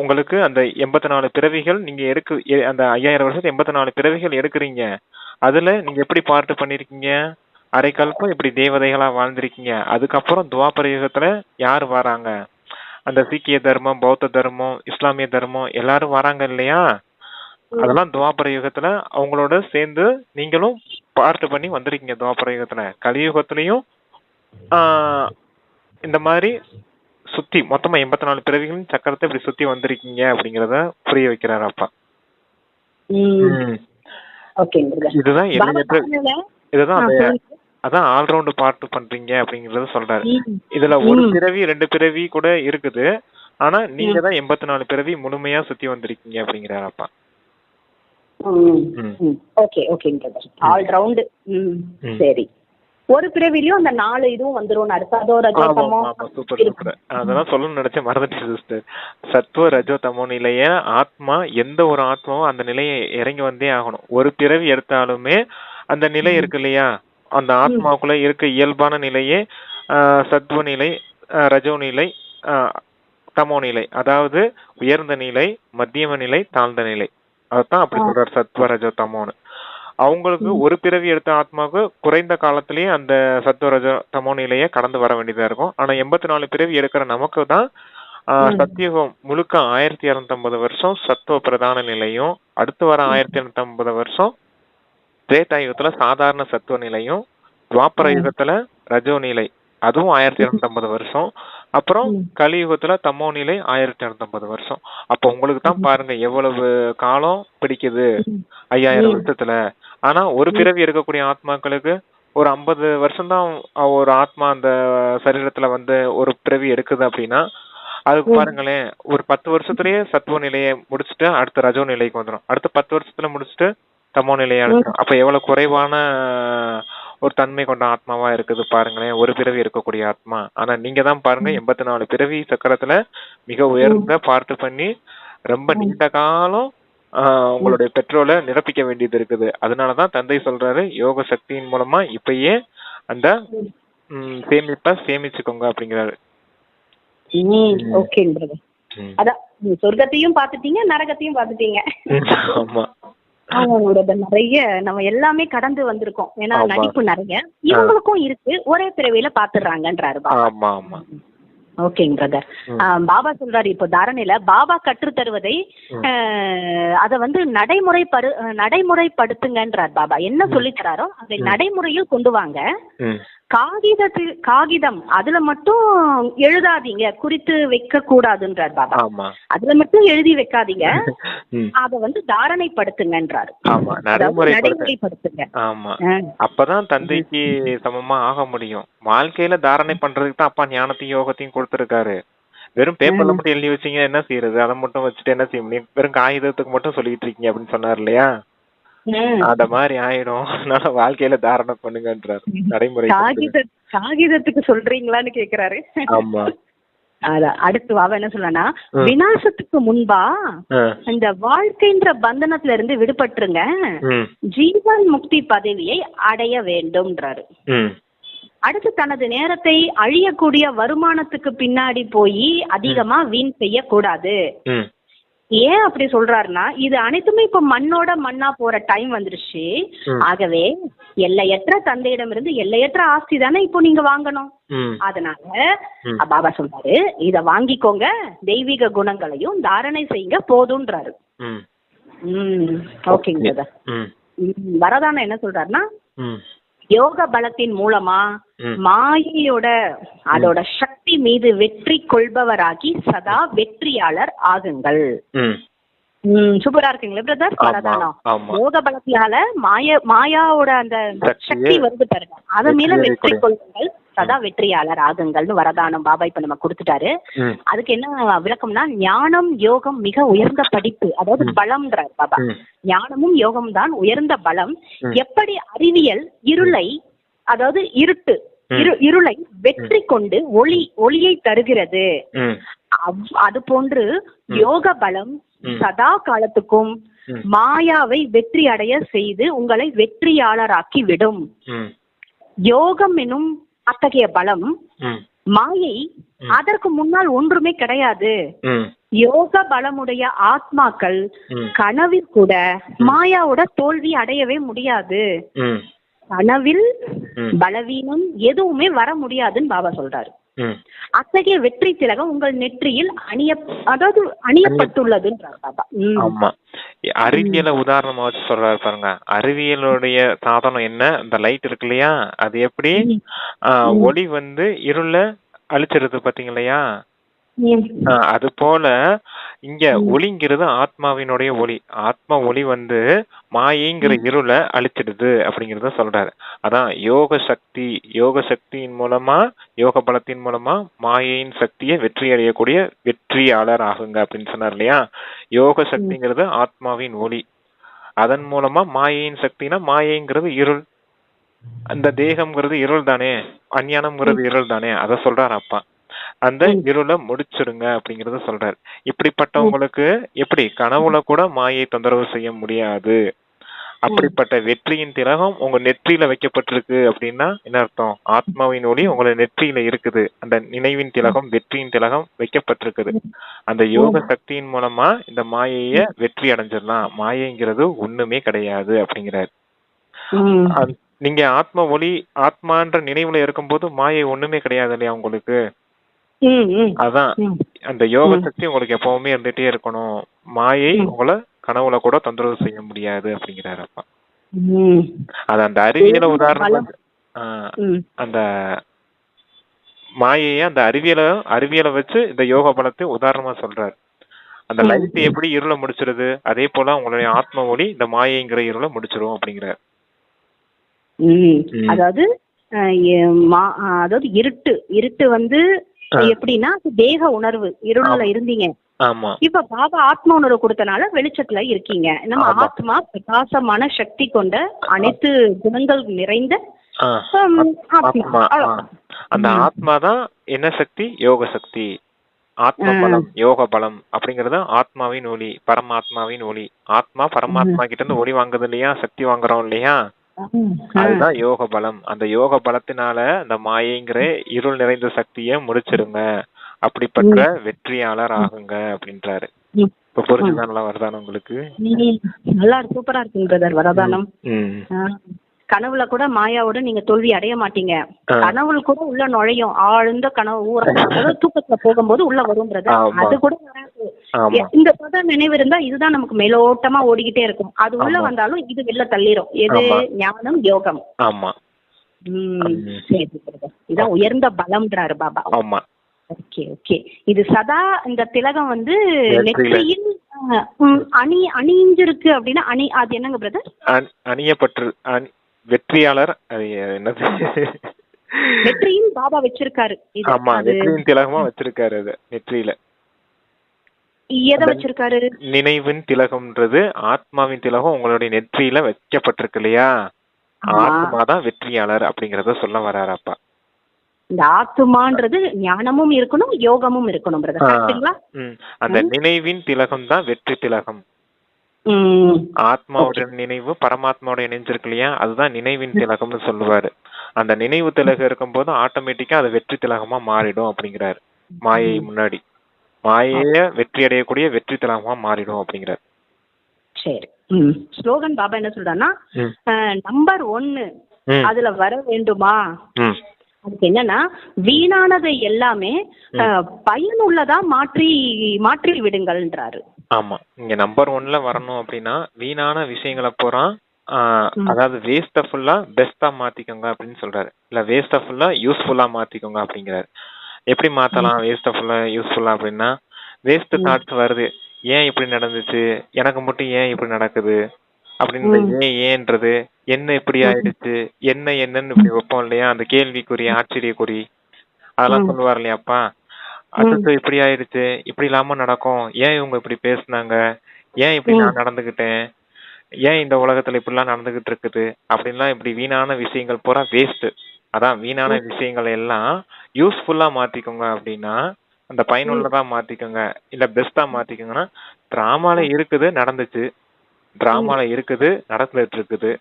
B: உங்களுக்கு அந்த 84 பிறவிகள் நீங்க அந்த 5000 வருஷத்து 84 பிறவிகள் எடுக்கிறீங்க. அதுல நீங்க எப்படி பார்ட் பண்ணிருக்கீங்க? அரை கல்பம் இப்படி தேவதைகளா வாழ்ந்திருக்கீங்க. அதுக்கப்புறம் துவாபர யுகத்துல யாரு வராங்க? அந்த சீக்கிய தர்மம், பௌத்த தர்மம், இஸ்லாமிய தர்மம் எல்லாரும் வராங்க இல்லையா? அதெல்லாம் துவாபர யுகத்துல அவங்களோட சேர்ந்து நீங்களும் பார்ட் பண்ணி வந்திருக்கீங்க. துவாபர யுகத்துல, கலியுகத்திலையும் இந்த மாதிரி சுத்தி மொத்தமா 84 பிறவிகளின் சக்கரத்தை இப்படி சுத்தி வந்திருக்கீங்க அப்படிங்கறத புரிய வைக்கிறாரு அப்பா. இதுதான் அதான் ஆல்ரவுண்ட் பார்ட் பண்றீங்க அப்படிங்கறத சொல்றாரு. இதுல ஒரு பிறவி 2 பிறவி கூட இருக்குது. ஆனா நீங்க தான் 84 பிறவி முழுமையா சுத்தி வந்திருக்கீங்க அப்படிங்கிறாரு அப்பா.
A: Okay okay all-round. சரி ஒரு பிறவிலையும் அந்த 4 இதுவும் வந்துரும் சதோ ரஜோ தமோ.
B: Super super. அதெல்லாம் சொல்லணும்னு நினைச்சேன், மறந்துட்டேன் சிஸ்டர். சத்துவ ரஜோ தமோ நிலைய ஆத்மா, எந்த ஒரு ஆத்மாவும் அந்த நிலையை இறங்கி வந்தே ஆகணும். ஒரு பிறவி எடுத்தாலுமே அந்த நிலை இருக்கு இல்லையா, அந்த ஆத்மாவுக்குள்ள இருக்க இயல்பான நிலையே சத்துவ நிலை, ரஜோ நிலை, தமோ நிலை. அதாவது உயர்ந்த நிலை, மத்தியம நிலை, தாழ்ந்த நிலை. அதான் அப்படி சொல்றாரு சத்துவ ரஜோ தமோன்னு. அவங்களுக்கு ஒரு பிறவி எடுத்த ஆத்மாவுக்கு குறைந்த காலத்திலேயே அந்த சத்துவ ரஜோ தமோ நிலையை கடந்து வர வேண்டியதா இருக்கும். ஆனா 84 பிறவி எடுக்கிற நமக்கு தான் சத்தியுகம் முழுக்க 1250 வருஷம் சத்துவ பிரதான நிலையும், அடுத்து வர 1250 வருஷம் திரேதா யுகத்துல சாதாரண சத்துவ நிலையும், துவாபர யுகத்துல ரஜோ நிலை அதுவும் 1250 வருஷம், அப்புறம் கலியுகத்துல தமோ நிலை 1250 வருஷம். அப்ப உங்களுக்கு தான் பாருங்க எவ்வளவு காலம் பிடிக்குது 5000 வருஷத்துல. ஆனா ஒரு பிறவி இருக்கக்கூடிய ஆத்மாக்களுக்கு ஒரு 50 வருஷம் தான் ஒரு ஆத்மா அந்த சரீரத்துல வந்து ஒரு பிறவி எடுக்குது அப்படின்னா, அதுக்கு பாருங்களேன் ஒரு 10 வருஷத்துலயே சத்துவ நிலையை முடிச்சுட்டு அடுத்த ரஜோ நிலைக்கு வந்துடும், அடுத்த 10 வருஷத்துல முடிச்சுட்டு தமோ நிலையை அடைச்சிடும். அப்ப எவ்வளவு குறைவான ஒரு தன்மை கொண்ட ஆத்மாவா இருக்குது பாருங்களேன் ஒரு பிறவி இருக்கக்கூடிய ஆத்மா. ஆனா நீங்க தான் பாருங்க 84 பிறவி சக்கரத்துல மிக உயர்ந்த பார்ட் பண்ணி ரொம்ப நீண்ட காலம் உங்களுடைய பெட்ரோலை நிரப்பிக்க வேண்டியது இருக்குது. அதனாலதான் தந்தை சொல்றாரு யோக சக்தியின் மூலமா இப்பயே அந்த சேமிப்பை சேமிச்சுக்கோங்க அப்படிங்கிறாரு.
A: அதான் சொர்க்கத்தையும் பாத்துட்டீங்க, நரகத்தையும் பாத்துட்டீங்க.
B: ஆமா,
A: அவங்களோட நிறைய நம்ம எல்லாமே கடந்து வந்திருக்கோம். ஏன்னா நடிப்பு நிறைய இவங்களுக்கும் இருக்கு, ஒரே பிறவியில பாத்துடுறாங்கன்றாரு.
B: ஆமா ஆமா.
A: ஓகேங்க பிரதர். பாபா சொல்றாரு இப்போ தாரணையில பாபா கற்று தருவதை அத வந்து நடைமுறைப்படுத்துங்கன்றார். பாபா என்ன சொல்லி தராரோ அதை நடைமுறையில் கொண்டு வாங்க. காகிதம் அதுல மட்டும் எழுதாதீங்க, குறித்து வைக்க கூடாதுன்றார் பாபா. அதுல மட்டும் எழுதி வைக்காதீங்க, அத வந்து தாரணைப்படுத்துங்கன்றாரு. நடைமுறைப்படுத்துங்க.
B: அப்பதான் தந்தைக்கு சமமா ஆக முடியும். வாழ்க்கையில தாரணை பண்றதுக்கு தான் அப்பா ஞானத்தையும் யோகத்தையும் கொடுத்திருக்காரு. வெறும் பேப்பர்ல மட்டும் எழுதி வச்சீங்க என்ன செய்யறது, அதை மட்டும் வச்சுட்டு என்ன செய்ய முடியும், வெறும் காகிதத்துக்கு மட்டும் சொல்லிட்டு இருக்கீங்க அப்படின்னு சொன்னார் இல்லையா, அத மாதிரி ஆயிடும். அதனால வாழ்க்கையில தாரணை பண்ணுங்கன்றாரு. நடைமுறை
A: காகிதத்துக்கு சொல்றீங்களான்னு கேக்குறாரு.
B: ஆமா.
A: அதான் அடுத்து வாவ என்ன சொல்லனா, விநாசத்துக்கு முன்பா இந்த வாழ்க்கைன்ற பந்தனத்துல இருந்து விடுபட்டுருங்க, ஜீவன் முக்தி பதவியை அடைய வேண்டும்ன்றாரு. அடுத்து தனது நேரத்தை அழியக்கூடிய வருமானத்துக்கு பின்னாடி போய் அதிகமா வீண் செய்ய கூடாது. ஏன் அப்படி சொல்றாருன்னா, இது அனைத்துமே இப்ப மண்ணோட மண்ணா போற டைம் வந்துருச்சு. ஆகவே எல்லையற்ற தந்தையிடம் இருந்து எல்லையற்ற ஆஸ்தி தானே இப்போ நீங்க வாங்கணும். அதனால பாபா சொல்றாரு இத வாங்கிக்கோங்க, தெய்வீக குணங்களையும் தாரணை செய்யுங்க போதும்ன்றாரு. ஓகேங்க. வரதான என்ன சொல்றாருன்னா, யோக பலத்தின் மூலமா மாயையோட அதோட சக்தி மீது வெற்றி கொள்பவராகி சதா வெற்றியாளர் ஆகுங்கள். சூப்பரா இருக்குங்களா பிரதர்? வரதானம் யோக பலத்தினால மாயாவோட அந்த சக்தி வருது பாருங்க, அத மேல வெற்றி கொள்ளுங்கள், சதா வெற்றியாளர் ஆகுங்கள்னு வரதானம் பாபா இப்ப நம்ம கொடுத்துட்டாரு. அதுக்கு என்ன விளக்கம்னா, ஞானம் யோகம் மிக உயர்ந்த படிப்பு, அதாவது பலம்ன்றார் பாபா. ஞானமும் யோகம் தான் உயர்ந்த பலம். எப்படி அறிவியல் இருளை, அதாவது இருளை வெற்றி கொண்டு ஒளியை தருகிறது, அது போன்று யோக பலம் சதா காலத்துக்கும் மாயாவை வெற்றி அடைய செய்து உங்களை வெற்றியாளராக்கி விடும். யோகம் எனும் அத்தகைய பலம், மாயை அதற்கு முன்னால் ஒன்றுமே கிடையாது. யோக பலமுடைய ஆத்மாக்கள் கனவில் கூட மாயாவோட தோல்வி அடையவே முடியாது. கனவில் பலவீனம் எதுவுமே வர முடியாதுன்னு பாபா சொல்றாரு. அத்தகைய வெற்றி திலகம் உங்கள் நெற்றியில் அணியப்பட்டுள்ளதுன்றார் பாபா.
B: ஆமா, அறிவியலை உதாரணமா வச்சு சொல்றாரு பாருங்க. அறிவியலுடைய சாதனம் என்ன, இந்த லைட் இருக்கு இல்லையா, அது எப்படி ஒளி வந்து இருள அழிச்சிருது பாத்தீங்களையா, அது போல இங்க ஒளிங்கிறது ஆத்மாவினுடைய ஒளி. ஆத்மா ஒளி வந்து மாயைங்கிற இருளை அழிச்சிடுது அப்படிங்கறத சொல்றாரு. அதான் யோக சக்தியின் மூலமா, யோக பலத்தின் மூலமா மாயையின் சக்தியை வெற்றி அடையக்கூடிய வெற்றியாளர் ஆகுங்க அப்படின்னு சொன்னார் இல்லையா. யோக சக்திங்கிறது ஆத்மாவின் ஒளி, அதன் மூலமா மாயையின் சக்தினா மாயைங்கிறது இருள், அந்த தேகம்ங்கிறது இருள் தானே, அஞ்ஞானம்ங்கிறது இருள் தானே, அத சொல்றாரு அப்பா. அந்த இருளை முடிச்சிடுங்க அப்படிங்கறத சொல்றாரு. இப்படிப்பட்டவங்களுக்கு எப்படி கனவுல கூட மாயை தொந்தரவு செய்ய முடியாது. அப்படிப்பட்ட வெற்றியின் திலகம் உங்க நெற்றியில வைக்கப்பட்டிருக்கு அப்படின்னா என்ன அர்த்தம்? ஆத்மாவின் ஒளி உங்களை நெற்றியில இருக்குது. அந்த நினைவின் திலகம், வெற்றியின் திலகம் வைக்கப்பட்டிருக்குது. அந்த யோக சக்தியின் மூலமா இந்த மாயைய வெற்றி அடைஞ்சிடலாம். மாயைங்கிறது ஒண்ணுமே கிடையாது அப்படிங்கிறாரு. நீங்க ஆத்ம ஒளி, ஆத்மான்ற நினைவுல இருக்கும்போது மாயை ஒண்ணுமே கிடையாது இல்லையா உங்களுக்கு? அதான் அந்த யோக சக்தி உங்களுக்கு எப்பவுமே இருந்துட்டே இருக்கணும். மாயை உங்களை கனவுல கூட தொந்தரவு செய்ய முடியாது அப்படிங்கிறாரு அப்பா. அது அந்த அறிவியல உதாரணம், அந்த மாயைய அந்த அறிவியலை வச்சு இந்த யோக பலத்தை உதாரணமா சொல்றாரு. அந்த லைட் எப்படி இருளை முடிச்சிருது, அதே போல உங்களுடைய ஆத்ம ஒளி இந்த மாயைங்கிற இருளை முடிச்சிரும் அப்படிங்கிறாரு.
A: அதாவது அதாவது இருட்டு வந்து எப்படின்னா தேக உணர்வு, இருள இருந்தீங்க. இப்ப பாபா ஆத்ம உணர்வு கொடுத்தனால வெளிச்சத்துல இருக்கீங்க. நம்ம ஆத்மா பிரகாசமான சக்தி கொண்ட அனைத்து குணங்கள் நிறைந்த
B: அந்த ஆத்மா தான் என்ன சக்தி? யோக சக்தி, ஆத்ம பலம், யோக பலம் அப்படிங்கறது ஆத்மாவின் ஒளி, பரமாத்மாவின் ஒளி. ஆத்மா பரமாத்மா கிட்ட இருந்து ஒளி வாங்குது இல்லையா, சக்தி வாங்குறோம் இல்லையா, அதுதான் யோக பலம். அந்த யோக பலத்தினால அந்த மாயைங்கிற இருள் நிறைந்த சக்திய முடிச்சிருங்க. அப்படிப்பட்ட வெற்றியாளர் ஆகுங்க அப்படின்றாரு. இப்ப புரிஞ்சுதான் நல்லா வரதானம் உங்களுக்கு?
A: நல்லா சூப்பரா இருக்குங்க பிரதர் வரதானம். கனவுல கூட மாயாவோட நீங்க தோல்வி அடைய மாட்டீங்க. கனவுல கூட உள்ள நுழையும், ஆழ்ந்த கனவு தூக்கத்துல போகும்போது உள்ள வரும் பிரதர். அது கூட வராது. இந்த பத நினைவு இருந்தா இதுதான் நமக்கு மேலோட்டமா ஓடிக்கிட்டே இருக்கும். அது உள்ள வந்தாலும் இது வெளில தள்ளிரும். எது? ஞானம், யோகம். சரி பிரதர், இதான் உயர்ந்த பலம்ன்றாரு பாபா. Okay okay. இது சதா இந்த திலகம் வந்து நெற்றியில் அணிஞ்சிருக்கு அப்படின்னா அது என்னங்க பிரதர்?
B: அணியப்பட்டு வெற்றியாளர். என்னது?
A: வெற்றியின் பாபா வச்சிருக்காரு.
B: ஆமா, வெற்றியின் திலகமா வச்சிருக்காரு. அது நெற்றியில
A: எதை வச்சிருக்காரு?
B: நினைவின் திலகம்ன்றது ஆத்மாவின் திலகம் உங்களுடைய நெற்றியில வைக்கப்பட்டிருக்கு இல்லையா, ஆத்மாதான் வெற்றியாளர் அப்படிங்கறத சொல்ல வர்றாரு அப்பா.
A: இந்த ஆத்மான்றது ஞானமும் இருக்கணும், யோகமும் இருக்கணும் பிரதர்.
B: அந்த நினைவின் திலகம் தான் வெற்றி திலகம். ஆத்மாவுடைய நினைவு பரமாத்மாவோட இணைஞ்சிருக்கு இல்லையா, அதுதான் நினைவின் திலகம்னு சொல்லுவாரு. அந்த நினைவு திலகம் இருக்கும் போது ஆட்டோமேட்டிக்கா அது வெற்றி திலகமா மாறிடும் அப்படிங்கிறாரு. மாயை முன்னாடி மாயைய வெற்றி அடையக்கூடிய வெற்றி திலகமா மாறிடும் அப்படிங்கிறாரு.
A: சரி, ஸ்லோகன் பாபா என்ன சொல்றாருன்னா, நம்பர் 1 அதுல வர வேண்டுமா, அதுக்கு என்னன்னா வீணானதை எல்லாமே பயனுள்ளதா மாற்றி விடுங்கள்ன்றாரு.
B: ஆமா, இங்க நம்பர் 1ல வரணும் அப்படின்னா வீணான விஷயங்களை பூரா அதாவது வேஸ்ட ஃபுல்லா பெஸ்டா மாத்திக்கோங்க அப்படின்னு சொல்றாரு. இல்ல வேஸ்ட ஃபுல்லா யூஸ்ஃபுல்லா மாத்திக்கோங்க அப்படிங்கிறாரு. எப்படி மாத்தலாம் வேஸ்ட ஃபுல்லா யூஸ்ஃபுல்லா அப்படின்னா, வேஸ்ட் தாட்ஸ் வருது, ஏன் இப்படி நடந்துச்சு, எனக்கு மட்டும் ஏன் இப்படி நடக்குது அப்படின்னு ஏன்றது, என்ன இப்படி ஆயிடுச்சு, என்னன்னு இப்படி வைப்போம் இல்லையா, அந்த கேள்விக்குறி ஆச்சரியக்குறி அதெல்லாம் சொல்லுவார் இல்லையாப்பா. அது இப்படி ஆயிடுச்சு, இப்படி இல்லாம நடக்கும், ஏன் இவங்க இப்படி பேசுனாங்க, ஏன் இப்படி நான் நடந்துகிட்டேன், ஏன் இந்த உலகத்துல இப்படிலாம் நடந்துகிட்டு இருக்குது அப்படின்லாம் இப்படி வீணான விஷயங்கள் பூரா வேஸ்ட். அதான் வீணான விஷயங்கள் எல்லாம் யூஸ்ஃபுல்லா மாத்திக்கோங்க அப்படின்னா, அந்த பயனுள்ளதா மாத்திக்கோங்க, இல்ல பெஸ்டா மாத்திக்கோங்கன்னா, டிராமால இருக்குது நடந்துச்சு, டிராமால இருக்குது நடந்துட்டு இருக்குது,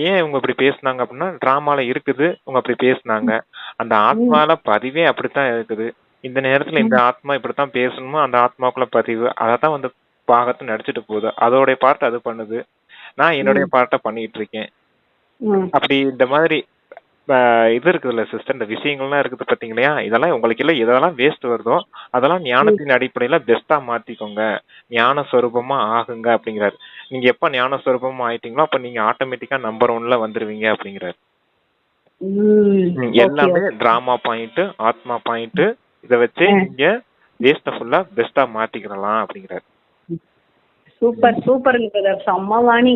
B: ஏன் இவங்க இப்படி பேசுனாங்க அப்படின்னா டிராமால இருக்குது இவங்க அப்படி பேசுனாங்க, அந்த ஆத்மால பதிவே அப்படித்தான் இருக்குது, இந்த நேரத்துல இந்த ஆத்மா இப்படித்தான் பேசணுமோ அந்த ஆத்மாக்குள்ள பதிவு அதத்தான் வந்து பாகத்தை நடிச்சுட்டு போகுது, அதோடைய பார்ட் அது பண்ணுது, நான் என்னுடைய பார்ட்டை பண்ணிட்டு இருக்கேன். அப்படி இந்த மாதிரி இது இருக்குதுல்ல சிஸ்டர், இந்த விஷயங்கள்லாம் இருக்குது பாத்தீங்களா, இதெல்லாம் உங்களுக்கு இல்ல, இதெல்லாம் வேஸ்ட் வருதோ அதெல்லாம் ஞானத்தின் அடிப்படையில பெஸ்டா மாத்திக்கோங்க, ஞான ஸ்வரூபமா ஆகுங்க அப்படிங்கிறாரு. நீங்க எப்ப ஞான ஸ்வரூபமா ஆயிட்டீங்களோ அப்ப நீங்க ஆட்டோமேட்டிக்கா நம்பர் 1ல வந்துருவீங்க அப்படிங்கிறாரு. எல்லாமே டிராமா பாயிண்ட், ஆத்மா பாயிண்ட், இத வச்சு நீங்க வேஸ்ட ஃபுல்லா பெஸ்டா மாத்திக்கலாம் அப்படிங்கிறாரு.
A: சூப்பர் சூப்பருங்க பிரதர். செம்ம வாணி,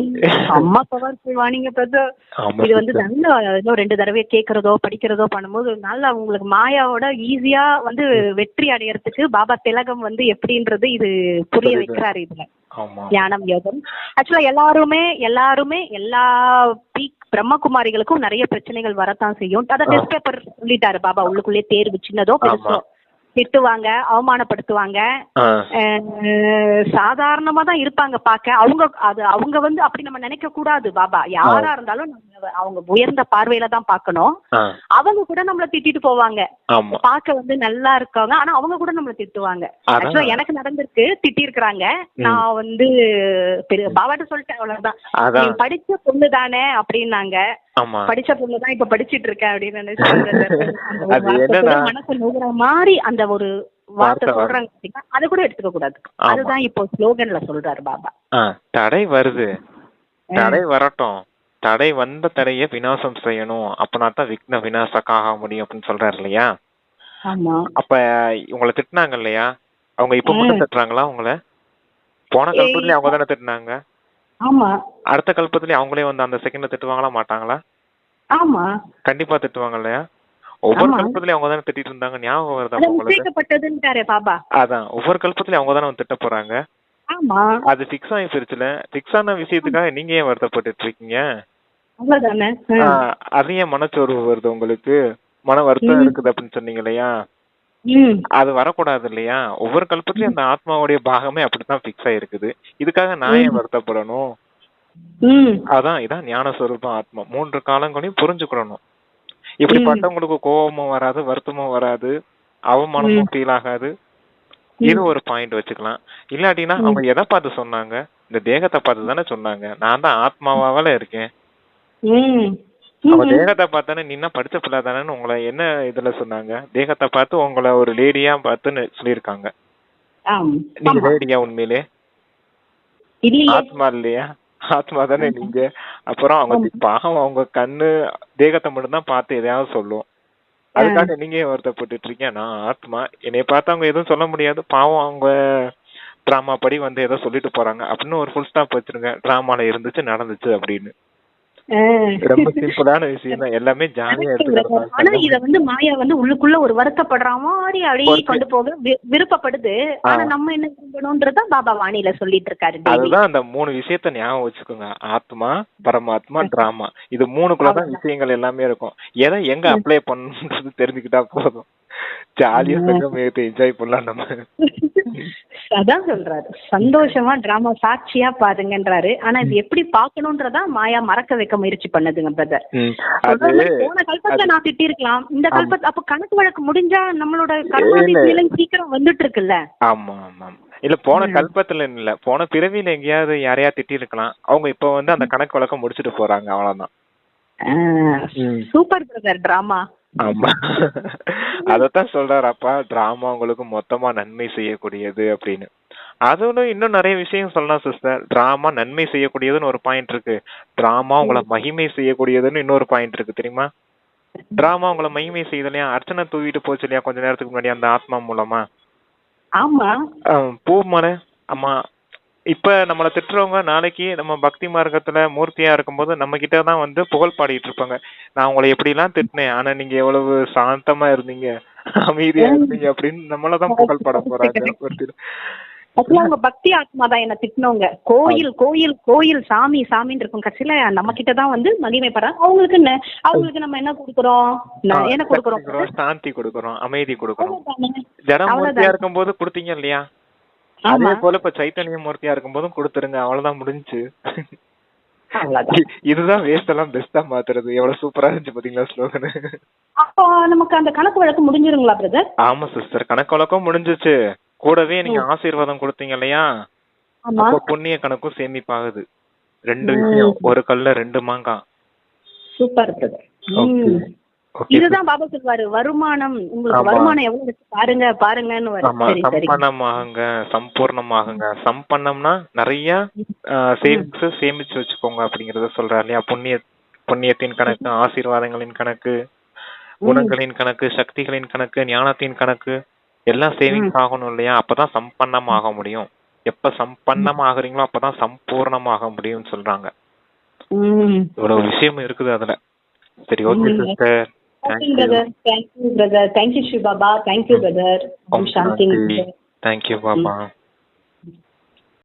A: செம்ம பவர்ஃபுல் வாணிங்க பிரதர். இது வந்து நல்ல இன்னும் 2 தடவை கேட்கறதோ படிக்கிறதோ பண்ணும்போது நல்லா உங்களுக்கு மாயாவோட ஈஸியா வந்து வெற்றி அடையறதுக்கு பாபா திலகம் வந்து எப்படின்றது இது புரிய வைக்கிறாரு இதுல. ஞானம் யோகம் ஆக்சுவலா எல்லாருமே எல்லா பீக் பிரம்மகுமாரிகளுக்கும் நிறைய பிரச்சனைகள் வரத்தான் செய்யும். அதான் டெஸ்ட் பேப்பர் சொல்லிட்டாரு பாபா, உள்ளுக்குள்ளே தேர்வு சின்னதோ பெருசோ திட்டுவாங்க, அவமானப்படுத்துவாங்க, சாதாரணமா தான் இருப்பாங்க பாக்க. அவங்க வந்து அப்படி நம்ம நினைக்க கூடாது. பாபா யாரா இருந்தாலும் அவங்க உயர்ந்த பார்வையில தான் பாக்கணும். அவங்க கூட நம்மள திட்டிட்டு போவாங்க, பாக்க வந்து நல்லா இருக்காங்க, ஆனா அவங்க கூட நம்மள திட்டுவாங்க. ஆக்சுவலா எனக்கு நடந்திருக்கு, திட்டி இருக்கிறாங்க. நான் வந்து பாபாட்ட சொல்லிட்டேன், அவ்வளவுதான். நீ படிச்ச பொண்ணு தானே அப்படின்னாங்க. படிச்ச பொண்ணுதான் இப்ப படிச்சிட்டு இருக்கேன் அப்படின்னு நினைச்சேன். மனசு நோகுற மாதிரி அந்த ஒரு வார்த்தை சொல்றாங்க, அதை கூட எடுத்துக்க கூடாது. அதுதான் இப்போ ஸ்லோகன்ல சொல்றாரு பாபா.
B: தடை வருது, தடை வரட்டும், தடை வந்த தடையை விநாசம் செய்யணும், அப்பனாத்தான் விக்ன விநாசக்காக முடியும் அப்படின்னு சொல்றாரு இல்லையா. அப்ப உங்களை திட்டினாங்க இல்லையா, அவங்க இப்ப மட்டும் திட்டுறாங்களா உங்களை? போன கல்பத்துலயும் அவங்க தானே திட்டினாங்க.
A: ஆமா,
B: அடுத்த கல்பத்துலயும் அவங்களே வந்து அந்த செகண்ட்ல திட்டுவாங்களா மாட்டாங்களா?
A: ஆமா,
B: கண்டிப்பா திட்டுவாங்க இல்லையா. ஒவ்வொரு கல்பத்துலயும் அவங்க தானே திட்டிட்டு இருந்தாங்க, ஞாபகம் வருதா
A: உங்களுக்கு?
B: அதான் ஒவ்வொரு கல்பத்துலயும் அவங்க தானே வந்து திட்ட போறாங்க.
A: ஆமா,
B: அது பிக்ஸ் ஆகி போயிருச்சுல. பிக்ஸ் ஆன விஷயத்துக்காக நீங்க ஏன் வருத்தப்பட்டு இருக்கீங்க? அது ஏன் மனச்சோர்வு வருது உங்களுக்கு, மன வருத்தம் இருக்குது அப்படின்னு சொன்னீங்க இல்லையா. அது வரக்கூடாது இல்லையா. ஒவ்வொரு கல்பத்திலயும் அந்த ஆத்மாவுடைய பாகமே அப்படித்தான் பிக்ஸ் ஆயிருக்குது. இதுக்காக நான் ஏன் வருத்தப்படணும்? இதான் ஞான சொரூபம் ஆத்மா. 3 காலங்களையும் புரிஞ்சுக்கணும். இப்படிப்பட்டவங்களுக்கு கோபமும் வராது, வருத்தமும் வராது, அவமானமும் ஃபீல் ஆகாது. இது ஒரு பாயிண்ட் வச்சுக்கலாம். இல்லாட்டினா அவங்க எதை பார்த்து சொன்னாங்க? இந்த தேகத்தை பார்த்து தானே சொன்னாங்க. நான் தான் ஆத்மாவால இருக்கேன். அவங்க தேகத்தை பார்த்தானே நீனா படிச்ச பிள்ளை தானே உங்களை என்ன இதுல சொன்னாங்க? தேகத்தை பார்த்து உங்களை ஒரு லேடியா பார்த்துன்னு சொல்லியிருக்காங்க. நீங்க லேடியா உண்மையிலே? ஆத்மா இல்லையா? ஆத்மா தானே நீங்க. அப்புறம் அவங்க பாகம் அவங்க கண்ணு தேகத்தை மட்டும் தான் பார்த்து எதையாவது சொல்லும். அதுக்காக நீங்க வருத்தப்பட்டு இருக்கீங்க. நான் ஆத்மா, என்னைய பார்த்து அவங்க எதுவும் சொல்ல முடியாது, பாவம் அவங்க டிராமா படி வந்து ஏதோ சொல்லிட்டு போறாங்க அப்படின்னு ஒரு ஃபுல் ஸ்டாப் வச்சிருங்க. டிராமால இருந்துச்சு நடந்துச்சு அப்படின்னு. ரொம்ப சிம்பிளான விஷயம் தான், எல்லாமே ஜாலியா எடுத்துக்கலாம்.
A: ஆனா இத வந்து மாயா வந்து உள்ளுக்குள்ள ஒரு வருத்தப்படுற மாதிரி அப்படியே கொண்டு போக விருப்பப்படுது. ஆனா நம்ம என்ன பண்ணணும்ன்றத பாபா வாணியில சொல்லிட்டு இருக்காரு.
B: அதுதான் அந்த 3 விஷயத்த ஞாபகம் வச்சுக்கோங்க. ஆத்மா, பரமாத்மா, டிராமா. இது 3க்குள்ளதான் விஷயங்கள் எல்லாமே இருக்கும். எதை எங்க அப்ளை பண்ணணும்ன்றது தெரிஞ்சுக்கிட்டா போதும். ஜாலியா சங்கமேத்தை என்ஜாய் பண்ணலாம் நம்ம.
A: அதான் சொல்றாரு, சந்தோஷமா டிராமா சாட்சியா பாருங்கன்றாரு. ஆனா இது எப்படி பாக்கணும்ன்றதா மாயா மறக்க வைக்க முயற்சி பண்ணுதுங்க பிரதர். போன கல்பத்துல நான் திட்டி இருக்கலாம், இந்த கல்பத்து அப்ப கணக்கு வழக்கு முடிஞ்சா நம்மளோட கர்மாதிசயம் சீக்கிரம் வந்துட்டு இருக்குல்ல.
B: ஆமா ஆமா, இல்ல போன கல்பத்துல இல்ல, போன பிறவியில எங்கேயாவது யாரையா திட்டி இருக்கலாம். அவங்க இப்ப வந்து அந்த கணக்கு வழக்கம் முடிச்சுட்டு போறாங்க, அவ்வளவுதான்.
A: Super brother drama.
B: ஆமா, அதத்தான் சொல்றாரு அப்பா, டிராமா உங்களுக்கு மொத்தமா நன்மை செய்யக்கூடியது அப்படின்னு. அதோட இன்னும் நிறைய விஷயம் சொல்லலாம் சிஸ்டர். டிராமா நன்மை செய்யக்கூடியதுன்னு ஒரு பாயிண்ட் இருக்கு, டிராமா உங்களை மகிமை செய்யக்கூடியதுன்னு இன்னொரு பாயிண்ட் இருக்கு தெரியுமா. டிராமா உங்களை மகிமை செய்யலையா, அர்ச்சனை தூவிட்டு போச்சு இல்லையா கொஞ்ச நேரத்துக்கு முன்னாடி அந்த ஆத்மா மூலமா.
A: ஆமா,
B: பூமால அம்மா இப்ப நம்மள திட்டுறவங்க நாளைக்கு நம்ம பக்தி மார்க்கத்துல மூர்த்தியா இருக்கும்போது நம்ம கிட்ட தான் வந்து புகழ் பாடிட்டு இருப்பாங்க. நான் உங்களை எப்படி எல்லாம் திட்டினேன், ஆனா நீங்க எவ்வளவு சாந்தமா இருந்தீங்க, அமைதியா இருந்தீங்க அப்படின்னு நம்மளதான் புகழ் பாட போறாங்க.
A: உங்க பக்தி ஆத்மா தான் என்ன திட்டினவங்க. கோயில் கோயில் கோயில் சாமி சாமின்னு இருக்கும், கட்சியில நம்ம கிட்டதான் வந்து மகிமைப்படுறாங்க. அவங்களுக்கு நம்ம என்ன கொடுக்குறோம், என்ன கொடுக்குறோம்?
B: சாந்தி கொடுக்குறோம், அமைதி கொடுக்குறோம். ஜடமூர்த்தியா இருக்கும் போது கொடுத்தீங்க இல்லையா, அதே போல இப்ப சைத்தன்ய மூர்த்தியா இருக்கும் போதும் கொடுத்துருங்க, அவ்வளவுதான் முடிஞ்சு. இதுதான் வேஸ்ட் எல்லாம் பெஸ்டா மாத்துறது. எவ்வளவு சூப்பரா இருந்துச்சு பாத்தீங்களா ஸ்லோகன்.
A: அப்போ நமக்கு அந்த கணக்கு வழக்கு முடிஞ்சிருங்களா பிரதர்?
B: ஆமா சிஸ்டர், கணக்கு வழக்கம் முடிஞ்சிச்சு. கூடவே நீங்க ஆசீர்வாதம் கொடுத்தீங்க இல்லையா, அப்ப புண்ணிய கணக்கும் சேமிப்பாகுது. 2 விஷயம், ஒரு கல்ல 2 மாங்காய்.
A: Super brother. இதுதான் பாபா சொல்வாரு, வருமானம் உங்களுக்கு வருமானம் எவ்வளவு பாருங்க பாருங்கன்னு.
B: சம்பன்னமாகுங்க, சம்பூர்ணமாகுங்க. சம்பன்னம்னா நிறைய சேவிங்ஸ் சேமிச்சு வச்சுக்கோங்க அப்படிங்கறத சொல்றாரு இல்லையா. புண்ணியத்தின் கணக்கு, ஆசீர்வாதங்களின் கணக்கு, குணங்களின் கணக்கு, சக்திகளின் கணக்கு, ஞானத்தின் கணக்கு, எல்லாம் சேவிங்ஸ் ஆகணும் இல்லையா. அப்பதான் சம்பன்னமாக முடியும். எப்ப சம்பன்னமா ஆகுறீங்களோ அப்பதான் சம்பூர்ணமாக முடியும்னு சொல்றாங்க. இவ்வளவு விஷயம் இருக்குது அதுல. சரி, okay sister.
A: Thank you, brother. Thank you, Shiv Baba. Thank you, brother. Shanti.
B: Thank you, Baba.